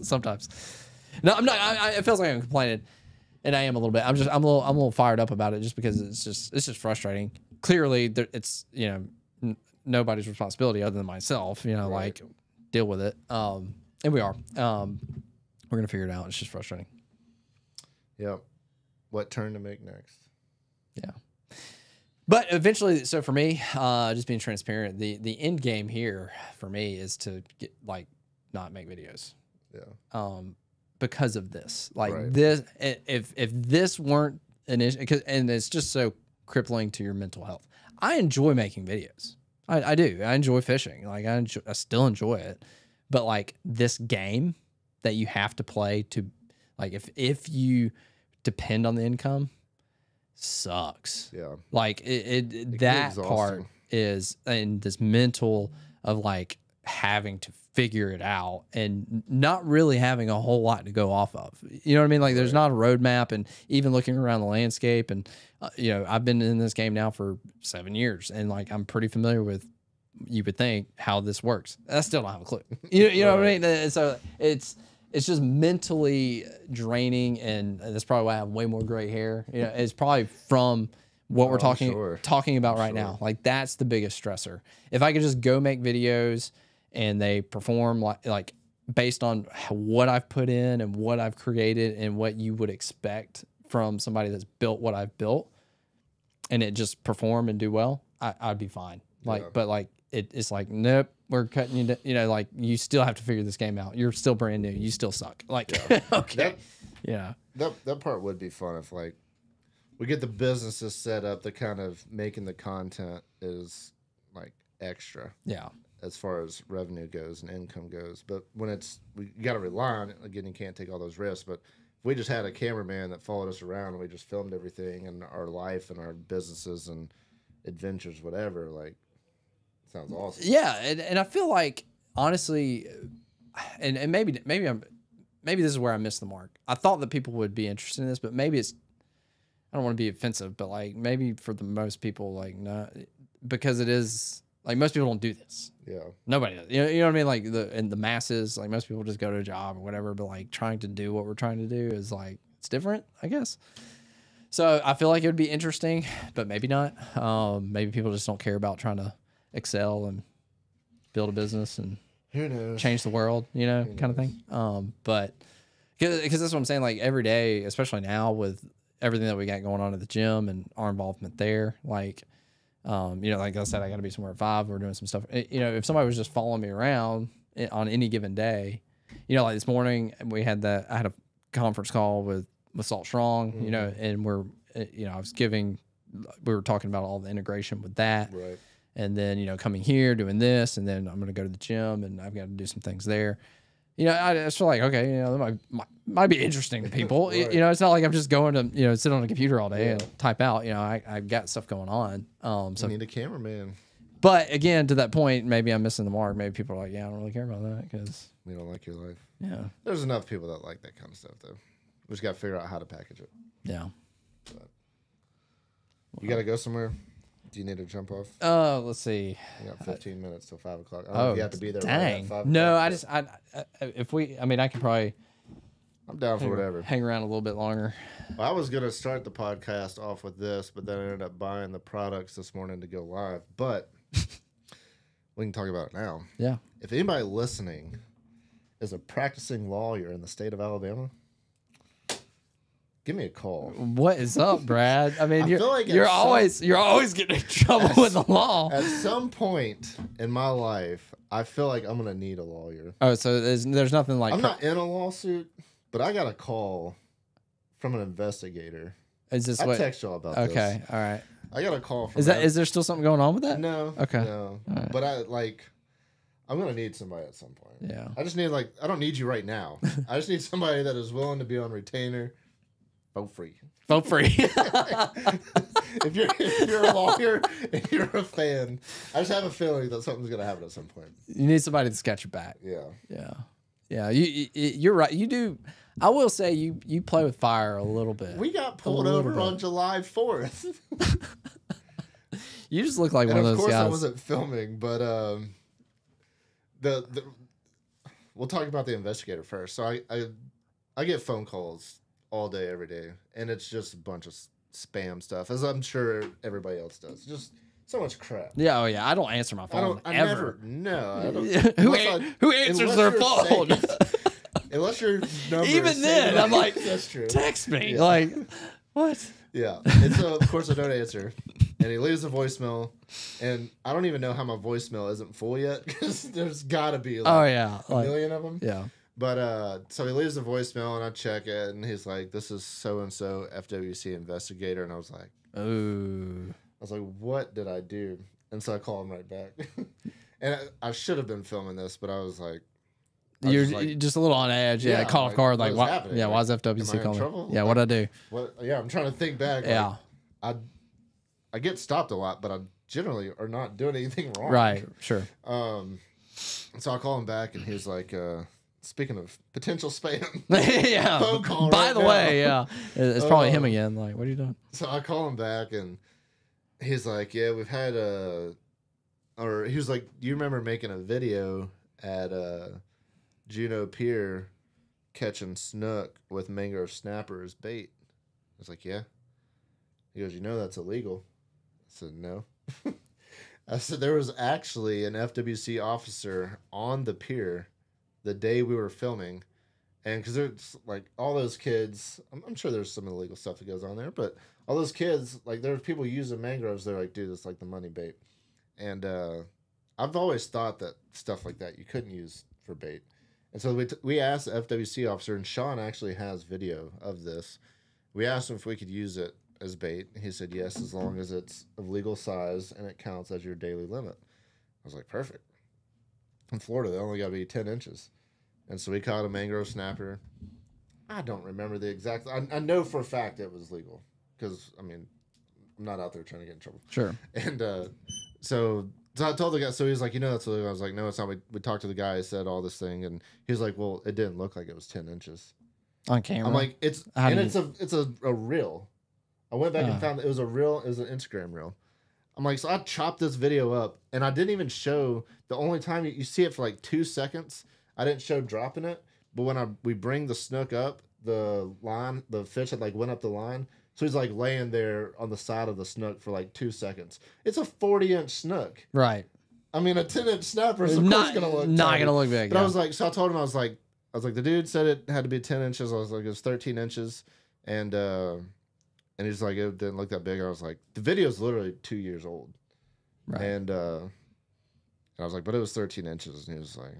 No, I'm not. It feels like I'm complaining, and I am a little bit. I'm a little fired up about it, just because it's just frustrating. Clearly, it's, you know, nobody's responsibility other than myself. You know, Right. like, deal with it. And we are. We're gonna figure it out. It's just frustrating. Yep. What turn to make next? Yeah. But eventually, so for me, just being transparent, the end game here for me is to get, like, not make videos. Yeah. Because of this, like, Right. this, if this weren't an issue, and it's just so crippling to your mental health. I enjoy making videos. I do. I enjoy fishing. Like, I still enjoy it. But like, this game that you have to play to, like, if you depend on the income, sucks. Yeah. Like, It that can be part exhausting. is, and this mental of, like, having to figure it out and not really having a whole lot to go off of. You know what I mean? Like, there's not a roadmap, and even looking around the landscape, and you know, I've been in this game now for 7 years, and like, I'm pretty familiar with, you would think, how this works. I still don't have a clue. You know what I mean? And so it's just mentally draining, and that's probably why I have way more gray hair. You know, it's probably from what we're talking about right now. Like, that's the biggest stressor. If I could just go make videos and they perform like based on what I've put in and what I've created and what you would expect from somebody that's built what I've built, and it just perform and do well, I'd be fine. Like, but like, it's like, nope, we're cutting you. You know, like, you still have to figure this game out. You're still brand new. You still suck. Like, okay, That part would be fun if, like, we get the businesses set up. The kind of making the content is like extra. Yeah. As far as revenue goes and income goes. But when you got to rely on it, again, you can't take all those risks. But if we just had a cameraman that followed us around and we just filmed everything and our life and our businesses and adventures, whatever, like, sounds awesome. Yeah. And I feel like, honestly, and maybe this is where I missed the mark. I thought that people would be interested in this, but maybe it's, I don't want to be offensive, but like maybe for the most people, like not because it is like most people don't do this. Yeah. Nobody does. You know what I mean? Like the masses, like most people just go to a job or whatever, but like trying to do what we're trying to do is like it's different, I guess. So I feel like it would be interesting, but maybe not. Maybe people just don't care about trying to excel and build a business and who knows, change the world, you know, kind of thing. But because that's what I'm saying. Like every day, especially now with everything that we got going on at the gym and our involvement there, like, you know, like I said, I got to be somewhere at 5. We're doing some stuff. You know, if somebody was just following me around on any given day, you know, like this morning I had a conference call with Salt Strong, you know, and you know, we were talking about all the integration with that. Right. And then, you know, coming here, doing this, and then I'm going to go to the gym and I've got to do some things there. You know, I just feel like, okay, you know, that might be interesting to people. Right. You know, it's not like I'm just going to, you know, sit on a computer all day and type out. You know, I've got stuff going on. So you need a cameraman. But again, to that point, maybe I'm missing the mark. Maybe people are like, yeah, I don't really care about that because we don't like your life. Yeah. There's enough people that like that kind of stuff, though. We just got to figure out how to package it. Yeah. But you got to go somewhere? Do you need to jump off? Let's see. You got 15 minutes till 5 o'clock. I don't know if you have to be there. Dang. Right at 5 no, o'clock, I can probably. I'm down for whatever. Hang around a little bit longer. Well, I was going to start the podcast off with this, but then I ended up buying the products this morning to go live. But we can talk about it now. Yeah. If anybody listening is a practicing lawyer in the state of Alabama, give me a call. What is up, Brad? I mean, you're always getting in trouble with the law. At some point in my life, I feel like I'm gonna need a lawyer. Oh, so there's nothing like I'm not in a lawsuit, but I got a call from an investigator. Is this I text y'all about this. Okay, all right. I got a call from. Is there still something going on with that? No. Okay. No. Right. But I'm gonna need somebody at some point. Yeah. I just need I don't need you right now. I just need somebody that is willing to be on retainer. Vote free. Vote free. if you're a lawyer and you're a fan, I just have a feeling that something's gonna happen at some point. You need somebody that's got your back. Yeah. Yeah. Yeah. You're right. You do. I will say you play with fire a little bit. We got pulled over on July 4th. You just look like one of those guys. Of course, I wasn't filming, but we'll talk about the investigator first. So I get phone calls all day, every day, and it's just a bunch of spam stuff, as I'm sure everybody else does. Just so much crap. Yeah, oh yeah. I don't answer my phone ever. I don't. Who answers their phone? Unless your number even then, I'm like, that's true. Text me. Yeah. Like, what? Yeah. And so, of course, I don't answer. And he leaves a voicemail. And I don't even know how my voicemail isn't full yet, because there's got to be a million of them. Yeah. But so he leaves a voicemail, and I check it, and he's like, "This is so-and-so FWC investigator." And I was like, "Ooh." I was like, "What did I do?" And so I call him right back. And I should have been filming this, but I was like, You're just a little on edge. Yeah, caught off guard. Like, why? Yeah, why is FWC calling? Yeah, what'd I do? Yeah, I'm trying to think back. Yeah. I get stopped a lot, but I generally are not doing anything wrong. Right, sure. So I call him back, and he's like, speaking of potential spam, yeah. Phone call By the way, yeah, it's probably him again. Like, what are you doing? So I call him back, and he's like, "Yeah, we've had or he was like, "Do you remember making a video at Juneau Pier catching snook with mangrove snapper as bait?" I was like, "Yeah." He goes, "You know that's illegal." I said, "No." I said, "There was actually an FWC officer on the pier the day we were filming, and because there's like all those kids, I'm sure there's some illegal stuff that goes on there, but all those kids, like there's people using mangroves. They're like, dude, it's like the money bait." And I've always thought that stuff like that you couldn't use for bait. And so we asked the FWC officer, and Sean actually has video of this. We asked him if we could use it as bait. He said yes, as long as it's of legal size and it counts as your daily limit. I was like, perfect. In Florida, they only got to be 10 inches. And so we caught a mangrove snapper. I don't remember the exact... I know for a fact it was legal. Because, I mean, I'm not out there trying to get in trouble. Sure. And so I told the guy... So he was like, you know that's illegal. I was like, no, it's not. We talked to the guy. He said all this thing. And he was like, well, it didn't look like it was 10 inches. On camera? I'm like, it's a reel. I went back and found that it was a reel. It was an Instagram reel. I'm like, so I chopped this video up, and I didn't even show the only time you see it for like 2 seconds. I didn't show dropping it, but when we bring the snook up, the fish had like went up the line, so he's like laying there on the side of the snook for like 2 seconds. It's a 40-inch snook, right? I mean, a 10-inch snapper is of course gonna look not gonna look big. But I was like, so I told him I was like, the dude said it had to be 10 inches. I was like, it was 13 inches, and he's like, it didn't look that big. I was like, the video's literally 2 years old. Right. And I was like, but it was 13 inches. And he was like,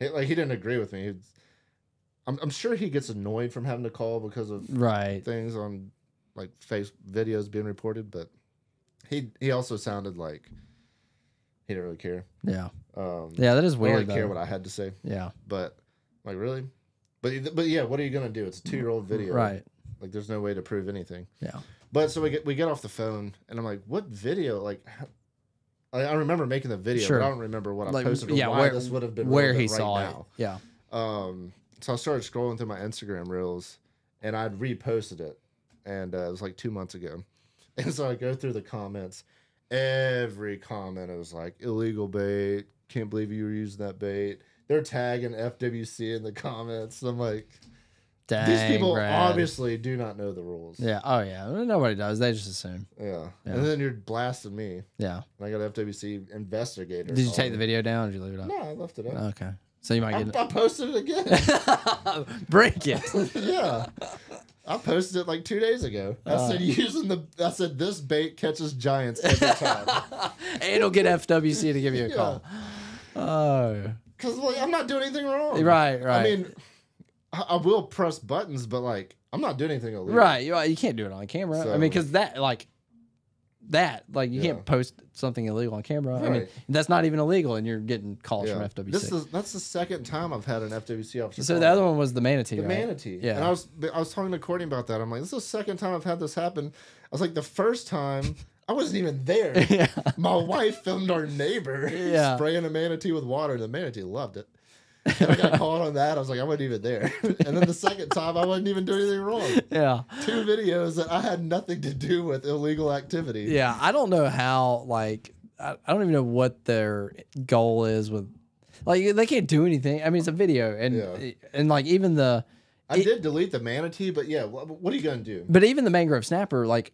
yeah. He didn't agree with me. I'm sure he gets annoyed from having to call because of things on like face videos being reported, but he also sounded like he didn't really care. Yeah. Yeah, that is weird. I don't really care what I had to say. Yeah. But like, really? But yeah, what are you gonna do? It's a 2-year-old video. Right. Like, there's no way to prove anything. Yeah. But so we get off the phone, and I'm like, what video? Like, I remember making the video, but I don't remember what I posted. Yeah, why this would have been where he saw it. Yeah. So I started scrolling through my Instagram reels, and I'd reposted it, and it was like 2 months ago. And so I go through the comments. Every comment, it was like, illegal bait. Can't believe you were using that bait. They're tagging FWC in the comments. I'm like, dang, these people obviously do not know the rules. Yeah. Oh, yeah. Nobody does. They just assume. Yeah. And then you're blasting me. Yeah. And I got an FWC investigator. Did you take the video down or did you leave it up? No, I left it up. Okay. So you might get it. I posted it again. Break it. Yeah. I posted it like 2 daes ago. I said this bait catches giants every time. And it'll get FWC to give you a call. Oh. Because I'm not doing anything wrong. Right. I mean, I will press buttons, but like, I'm not doing anything illegal. Right. You can't do it on camera. So, I mean, because you can't post something illegal on camera. Right. I mean, that's not even illegal, and you're getting calls from FWC. That's the second time I've had an FWC officer. So the other one was the manatee. The manatee. Yeah. And I was talking to Courtney about that. I'm like, this is the second time I've had this happen. I was like, the first time I wasn't even there. Yeah. My wife filmed our neighbor spraying a manatee with water, and the manatee loved it. And I got caught on that. I was like, I wasn't even there. And then the second time, I wasn't even doing anything wrong. Yeah. 2 videos that I had nothing to do with illegal activity. Yeah. I don't know how, like, I don't even know what their goal is with, like, they can't do anything. I mean, it's a video. And like, even the. I did delete the manatee, but yeah, what are you going to do? But even the mangrove snapper, like,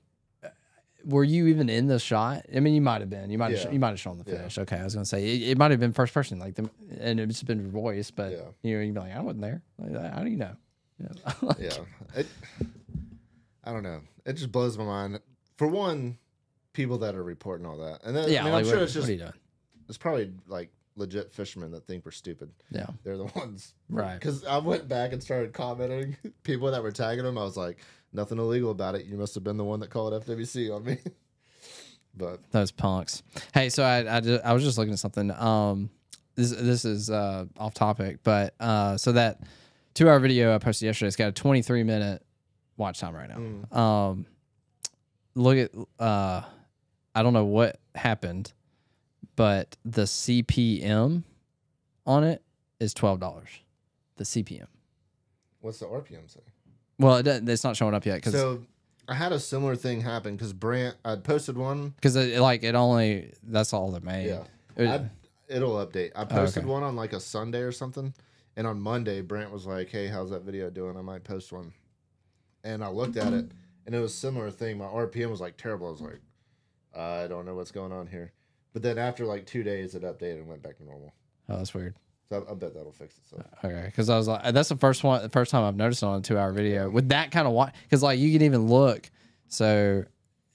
were you even in the shot? I mean, you might have been. You might have shown the fish. Okay, I was gonna say it might have been first person, like and it's been your voice, but you'd be like, I wasn't there. Like, how do you know? I don't know. It just blows my mind. For one, people that are reporting all that, and then I mean, I'm sure it's just it's probably like legit fishermen that think we're stupid. Yeah, they're the ones, right? Because I went back and started commenting people that were tagging them. I was like, nothing illegal about it. You must have been the one that called FWC on me. But those punks. Hey, so I was just looking at something. This is off topic, but so that 2-hour video I posted yesterday, it's got a 23-minute watch time right now. Look at I don't know what happened, but the CPM on it is $12. The CPM. What's the RPM say? Well, it's not showing up yet. So I had a similar thing happen because Brant, I posted one. Because that's all that made. Yeah. It'll update. I posted one on like a Sunday or something. And on Monday, Brant was like, hey, how's that video doing? I might post one. And I looked at it, and it was a similar thing. My RPM was like terrible. I was like, I don't know what's going on here. But then after like 2 days, it updated and went back to normal. Oh, that's weird. So I bet that'll fix itself. Okay, because I was like, that's the first time I've noticed it on a 2-hour video with that kind of watch. Because like you can even look. So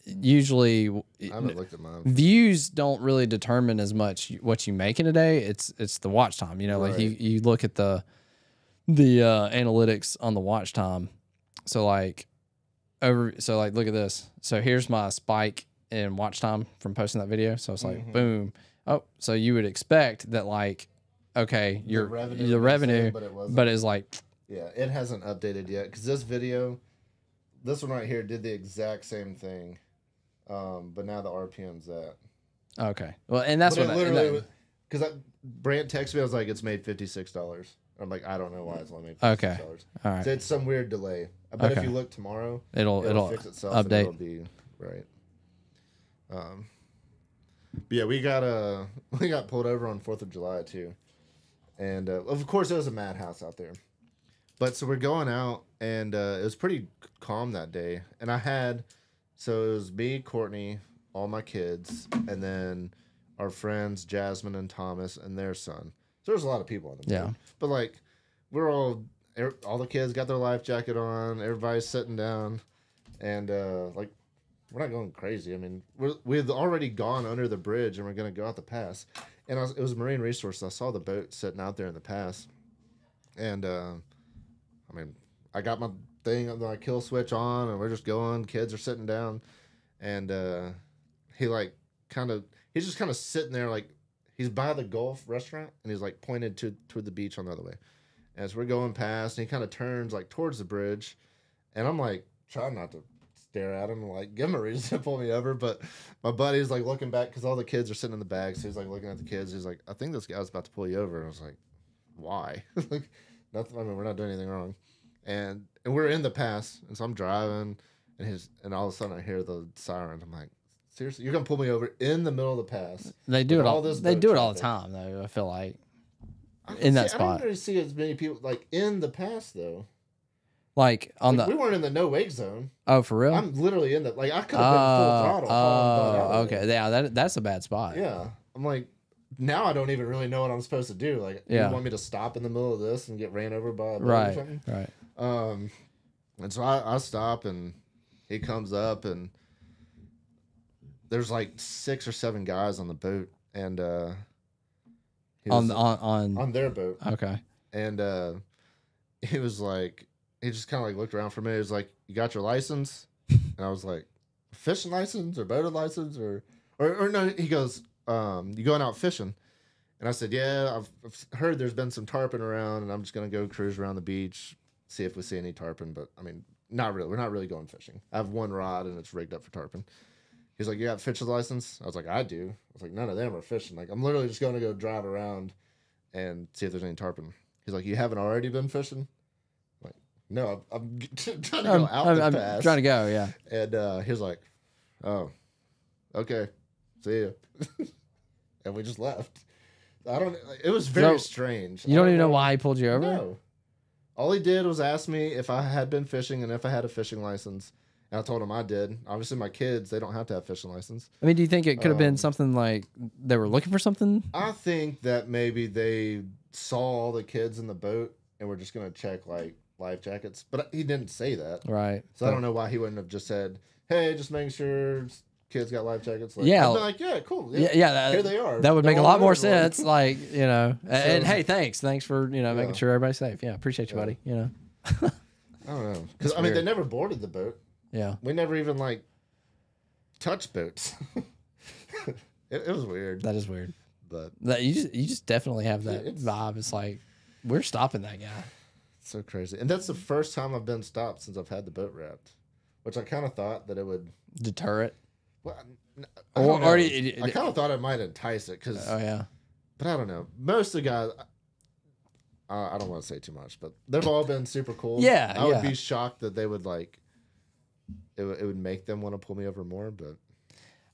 usually, I haven't looked at mine. Views don't really determine as much what you make in a day. It's the watch time. You know, like you look at the analytics on the watch time. So like look at this. So here's my spike in watch time from posting that video. So it's like boom. Oh, so you would expect that like. Okay, the revenue, but it's like, yeah, it hasn't updated yet because this one right here did the exact same thing, but now the RPM's that. Okay, well, and that's what literally because Brant texted me. I was like, it's made $56. I'm like, I don't know why it's only $56. Okay. All right. So it's some weird delay. I bet if you look tomorrow, it'll fix itself update. and it'll be right. But yeah, we got pulled over on 4th of July too, and of course it was a madhouse out there. But so we're going out, and it was pretty calm that day. And so it was me, Courtney, all my kids, and then our friends Jasmine and Thomas and their son. So there's a lot of people on the boat. Yeah. But like, we're all the kids got their life jacket on. Everybody's sitting down, and like, we're not going crazy. I mean, we had already gone under the bridge, and we're gonna go out the pass. And it was Marine Resources. I saw the boat sitting out there in the pass, and I mean, I got my thing, my kill switch on, and we're just going. Kids are sitting down, and he's just kind of sitting there, like he's by the Gulf restaurant, and he's like pointed toward the beach on the other way. As we're going past, and he kind of turns like towards the bridge, and I'm like trying not to stare at him, and like give him a reason to pull me over. But my buddy's like looking back because all the kids are sitting in the bag, so he's like looking at the kids. He's like, I think this guy's about to pull you over. And I was like, why? Like, nothing. I mean, we're not doing anything wrong. And we're in the pass, and so I'm driving, and all of a sudden I hear the sirens. I'm like, seriously, you're gonna pull me over in the middle of the pass? They do it all. They do it all the time, though. I feel like in that spot. I don't really see as many people like in the pass though. Like on we weren't in the no wake zone. Oh, for real? I'm literally in the I could have been full throttle. Oh, okay. Yeah, that's a bad spot. Yeah, I'm like. Now I don't even really know what I'm supposed to do. Like, you want me to stop in the middle of this and get ran over by a boat or something? Right. And so I stop, and he comes up, and there's like 6 or 7 guys on the boat, and on their boat. Okay. And he was like, he just kind of like looked around for me. He was like, "You got your license?" And I was like, "Fishing license or boating license or no?" He goes, "You going out fishing?" And I said, "Yeah, I've heard there's been some tarpon around, and I'm just gonna go cruise around the beach, see if we see any tarpon. But I mean, not really. We're not really going fishing. I have one rod, and it's rigged up for tarpon." He's like, "You got fisher's license?" I was like, "I do." I was like, "None of them are fishing. Like, I'm literally just going to go drive around and see if there's any tarpon." He's like, "You haven't already been fishing?" I'm like, "No, I'm trying to go out the pass. I'm trying to go, yeah." And he was like, "Oh, okay, see you." And we just left. It was very strange. You don't even know why he pulled you over? No. All he did was ask me if I had been fishing and if I had a fishing license. And I told him I did. Obviously, my kids, they don't have to have fishing license. I mean, do you think it could have been something like they were looking for something? I think that maybe they saw all the kids in the boat and were just going to check, like, life jackets. But he didn't say that. Right. So I don't know why he wouldn't have just said, "Hey, just making sure kids got life jackets." Like, yeah. I'd be like, "Yeah, cool. Yeah, here they are." That would make a lot more sense. Like, and hey, thanks for, making sure everybody's safe. Yeah, appreciate you, buddy. I don't know. Because, I mean, they never boarded the boat. Yeah. We never even, like, touched boats. It was weird. That is weird. But you just definitely have that vibe. It's like, we're stopping that guy. So crazy. And that's the first time I've been stopped since I've had the boat wrapped, which I kind of thought that it would deter it. Well, I kind of thought it might entice it because. Oh yeah. But I don't know. Most of the guys, I don't want to say too much, but they've all been super cool. Yeah, I would be shocked that they would like. It would make them want to pull me over more, but.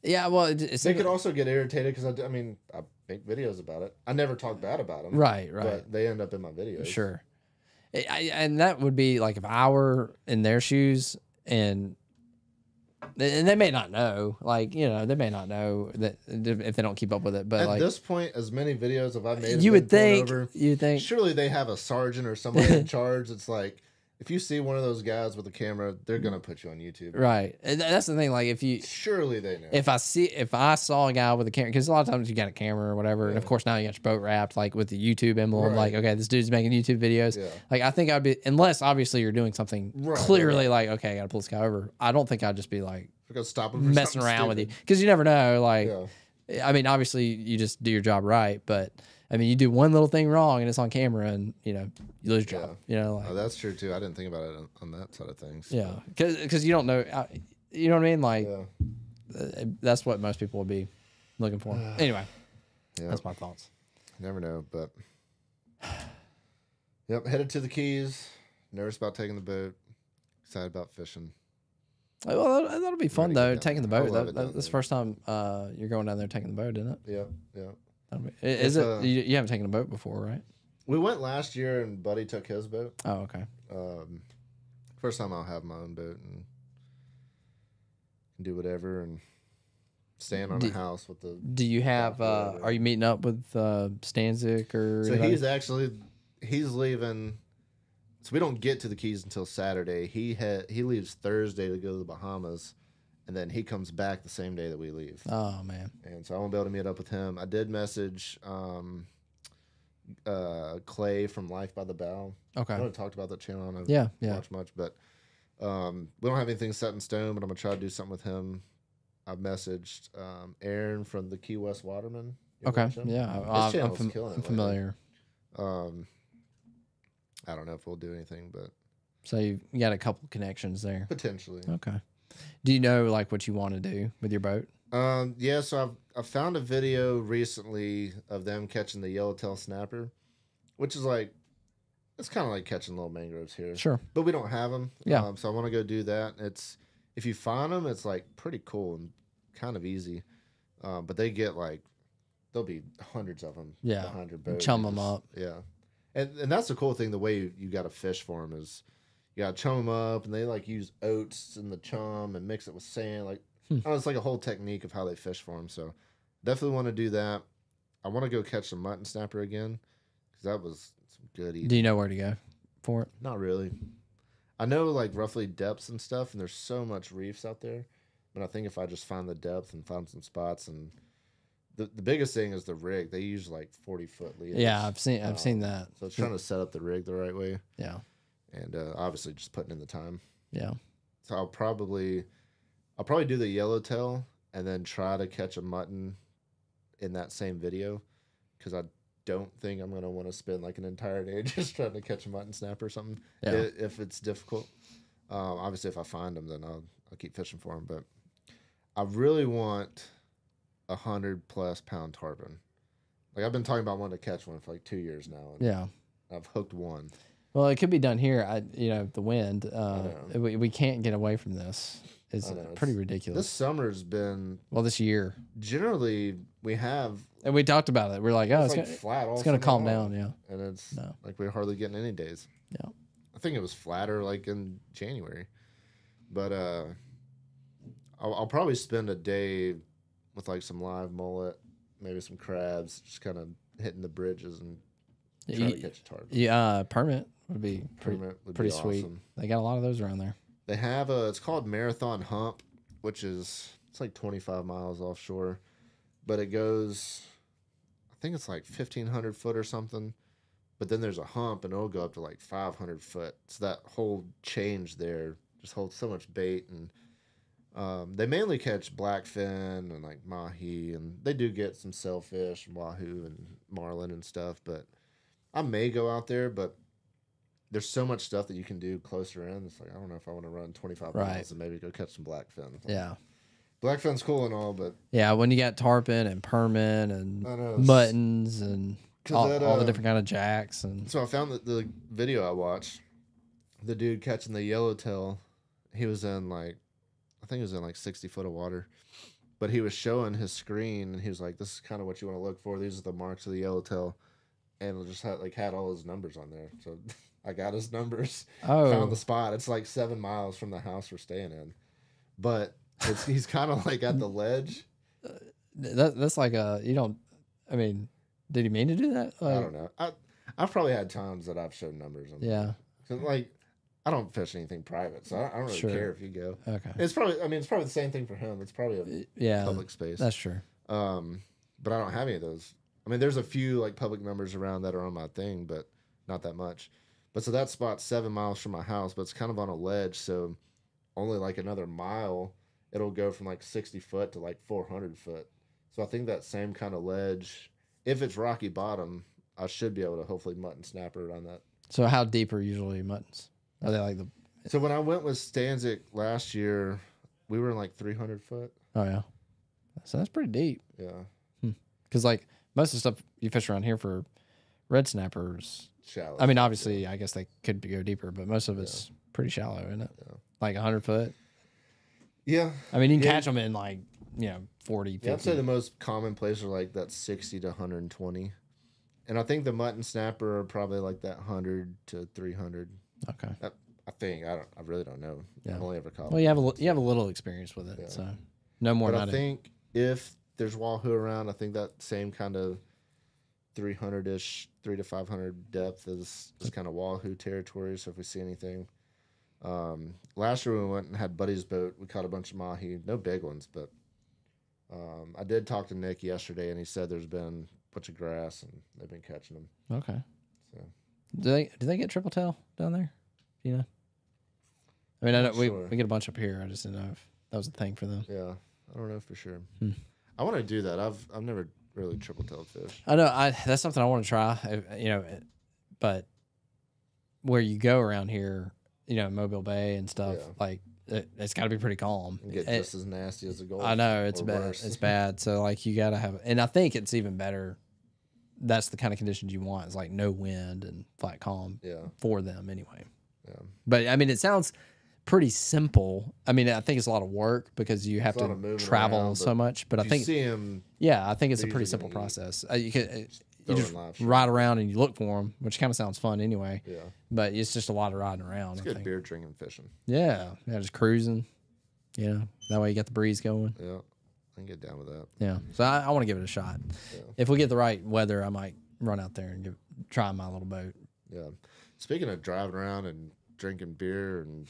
Yeah, well, they could also get irritated because I make videos about it. I never talk bad about them. Right. But they end up in my videos. Sure. And that would be like if I were in their shoes, and they may not know, like, they may not know that if they don't keep up with it. But at this point, as many videos as I've made, you would think surely they have a sergeant or somebody in charge. It's like, if you see one of those guys with a camera, they're gonna put you on YouTube. Right. And that's the thing. Like, surely they know. If I saw a guy with a camera, because a lot of times you got a camera or whatever, and of course now you got your boat wrapped, like with the YouTube emblem. Like, okay, this dude's making YouTube videos. Yeah. Like, I think I'd be, unless obviously you're doing something clearly like, okay, I gotta pull this guy over. I don't think I'd just be like stop him messing around with you, because you never know. Like, I mean, obviously you just do your job right, but. I mean, you do one little thing wrong and it's on camera, and you lose your job. Oh, that's true too. I didn't think about it on that side of things. Yeah, because you don't know. You know what I mean? Like, that's what most people would be looking for. Anyway, that's my thoughts. You never know, but Yep, headed to the Keys. Nervous about taking the boat. Excited about fishing. Well, that'll be fun though. Taking the boat. That's the there. first time you're going down there taking the boat, isn't it? Yep, yep. Is it? You haven't taken a boat before, right? We went last year, and Buddy took his boat. Oh, okay. First time I'll have my own boat and do whatever and stand on a house with the. Do you have? Are you meeting up with Stanzik or? So he's leaving. So we don't get to the Keys until Saturday. He leaves Thursday to go to the Bahamas, and then he comes back the same day that we leave. Oh man! And so I won't be able to meet up with him. I did message Clay from Life by the Bow. Okay. I haven't talked about that channel. I don't watch much, but we don't have anything set in stone. But I'm gonna try to do something with him. I've messaged Aaron from the Key West Waterman. Okay. Yeah, I'm familiar. I don't know if we'll do anything, but so you got a couple connections there potentially. Okay. Do you know like what you want to do with your boat? Yeah. So I found a video recently of them catching the yellowtail snapper, which is like it's kind of like catching little mangroves here. Sure. But we don't have them. Yeah. So I want to go do that. It's if you find them, it's like pretty cool and kind of easy. But they get like there'll be hundreds of them. Yeah. Behind your boat. Chum them up. Yeah. And that's the cool thing. The way you got to fish for them is you got to chum them up, and they like use oats in the chum and mix it with sand. Like it's like a whole technique of how they fish for them. So definitely want to do that. I want to go catch some mutton snapper again because that was some good eating. Do you know where to go for it? Not really. I know like roughly depths and stuff, and there's so much reefs out there. But I think if I just find the depth and find some spots and the biggest thing is the rig. They use like 40-foot leaders. Yeah, I've seen that. So it's trying to set up the rig the right way. Yeah. And obviously just putting in the time. Yeah. So I'll probably do the yellowtail and then try to catch a mutton in that same video because I don't think I'm gonna want to spend like an entire day just trying to catch a mutton snapper or something. Yeah. If it's difficult. Obviously, if I find them, then I'll keep fishing for them. But I really want 100+ pound tarpon. Like I've been talking about wanting to catch one for like 2 years now. And yeah. I've hooked one. Well, it could be done here. The wind. We can't get away from this. It's pretty ridiculous. This summer's been this year. Generally, we have, and we talked about it. We're like, oh, it's flat. It's gonna calm down. Yeah, and it's like we're hardly getting any days. Yeah, I think it was flatter like in January, but I'll probably spend a day with like some live mullet, maybe some crabs, just kind of hitting the bridges and trying to catch a tarpon. Yeah, permit would be pretty sweet. Awesome. They got a lot of those around there. They have it's called Marathon Hump, which is it's like 25 miles offshore, but it goes, I think it's like 1,500 foot or something. But then there's a hump, and it'll go up to like 500 foot. So that whole change there just holds so much bait, and they mainly catch blackfin and like mahi, and they do get some sailfish and wahoo and marlin and stuff. But I may go out there, but there's so much stuff that you can do closer in. It's like I don't know if I want to run 25 miles and maybe go catch some blackfin. Yeah, blackfin's cool and all, but yeah, when you got tarpon and permit and muttons and all the different kind of jacks, and so I found that the video I watched, the dude catching the yellowtail, he was in like, I think he was in like 60 foot of water, but he was showing his screen and he was like, "This is kind of what you want to look for. These are the marks of the yellowtail," and it just had all his numbers on there. So I got his numbers. Found the spot. It's like 7 miles from the house we're staying in, but he's kind of like at the ledge. That's like I mean, did he mean to do that? I don't know. I've probably had times that I've shown numbers on. Yeah. Cause like I don't fish anything private, so I don't really care if you go. Okay. It's probably the same thing for him. It's probably a public space. That's true. But I don't have any of those. I mean, there's a few like public numbers around that are on my thing, but not that much. But so that spot's 7 miles from my house, but it's kind of on a ledge, so only like another mile, it'll go from like 60 foot to like 400 foot. So I think that same kind of ledge, if it's rocky bottom, I should be able to hopefully mutton snapper around that. So how deep are usually muttons? Are they like the? So when I went with Stanzik last year, we were in like 300 foot. Oh yeah, so that's pretty deep. Yeah. Because like most of the stuff you fish around here for red snappers, shallow. I mean, obviously, I guess they could go deeper, but most of it's pretty shallow, isn't it? Yeah. Like 100 foot. Yeah. I mean, you can catch them in like 40, 50. Yeah, I'd say the most common places are like that 60 to 120. And I think the mutton snapper are probably like that 100 to 300. Okay. I think I really don't know. Yeah. I've only ever caught. Well, you have a little experience with it, so no more. But I think if there's wahoo around, I think that same kind of 300-ish, 300 to 500 depth is kind of wahoo territory. So if we see anything, last year we went and had Buddy's boat. We caught a bunch of mahi, no big ones, but I did talk to Nick yesterday, and he said there's been a bunch of grass and they've been catching them. Okay. So do they get triple tail down there? You know. I mean, I know we get a bunch up here. I just didn't know if that was a thing for them. Yeah, I don't know for sure. I want to do that. I've never really triple-tailed fish. I know. That's something I want to try. But where you go around here, Mobile Bay and stuff, like it's got to be pretty calm. And get just as nasty as the Gulf. I know it's bad. It's bad. So like you got to have, and I think it's even better. That's the kind of conditions you want. Is like no wind and flat calm. Yeah. For them anyway. Yeah. But I mean, it sounds pretty simple. I mean, I think it's a lot of work because you have to travel so much. But I think see them, I think it's a pretty simple process. You just ride around and you look for them, which kind of sounds fun anyway. Yeah. But it's just a lot of riding around. It's good beer drinking, fishing. Yeah, just cruising. That way you got the breeze going. Yeah, I can get down with that. Yeah, so I want to give it a shot. Yeah. If we get the right weather, I might run out there and try my little boat. Yeah. Speaking of driving around and drinking beer and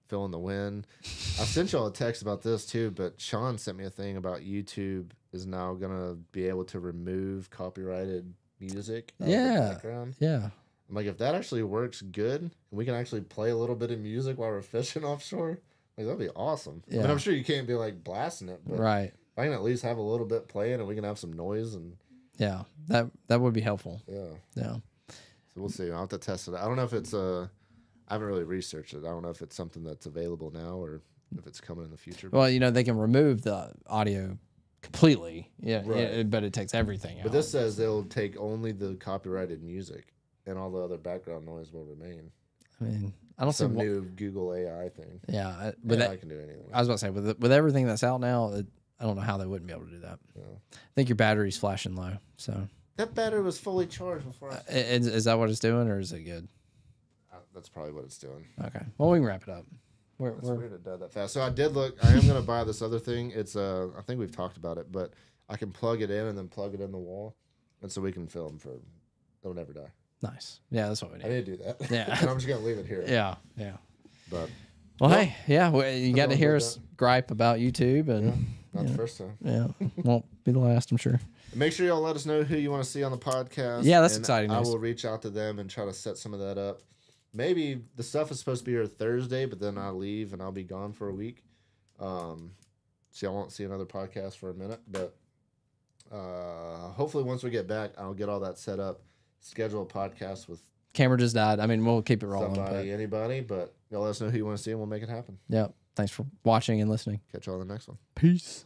feeling the wind, I sent y'all a text about this too, but Sean sent me a thing about YouTube is now going to be able to remove copyrighted music out of the background. Yeah. I'm like, if that actually works good, and we can actually play a little bit of music while we're fishing offshore, like that'd be awesome. Yeah. I mean, I'm sure you can't be like blasting it, but if I can at least have a little bit playing and we can have some noise and that would be helpful. Yeah. So we'll see. I'll have to test it. I don't know if it's I haven't really researched it. I don't know if it's something that's available now or if it's coming in the future. Well, they can remove the audio completely. Yeah, but it takes everything out. But this says they'll take only the copyrighted music and all the other background noise will remain. I mean, I don't see some new Google AI thing. Yeah, I can do anything. I was about to say with everything that's out now, I don't know how they wouldn't be able to do that. Yeah. I think your battery's flashing low. So that battery was fully charged before. Is that what it's doing, or is it good? That's probably what it's doing. Okay. Well, we can wrap it up. It's weird it died that fast. So I did look. I am gonna buy this other thing. It's I think we've talked about it, but I can plug it in and then plug it in the wall, and so we can film for. It'll never die. Nice. Yeah, that's what we need. I need to do that. Yeah. And I'm just gonna leave it here. Yeah. But hey, you got to hear us gripe about YouTube, and not the first time. Yeah, won't be the last, I'm sure. Make sure y'all let us know who you want to see on the podcast. Yeah, that's exciting news. I will reach out to them and try to set some of that up. Maybe the stuff is supposed to be here Thursday, but then I'll leave and I'll be gone for a week. So I won't see another podcast for a minute. But hopefully once we get back, I'll get all that set up. Schedule a podcast with camera just died. I mean, we'll keep it rolling. Anybody, but y'all let us know who you want to see and we'll make it happen. Yeah. Thanks for watching and listening. Catch y'all on the next one. Peace.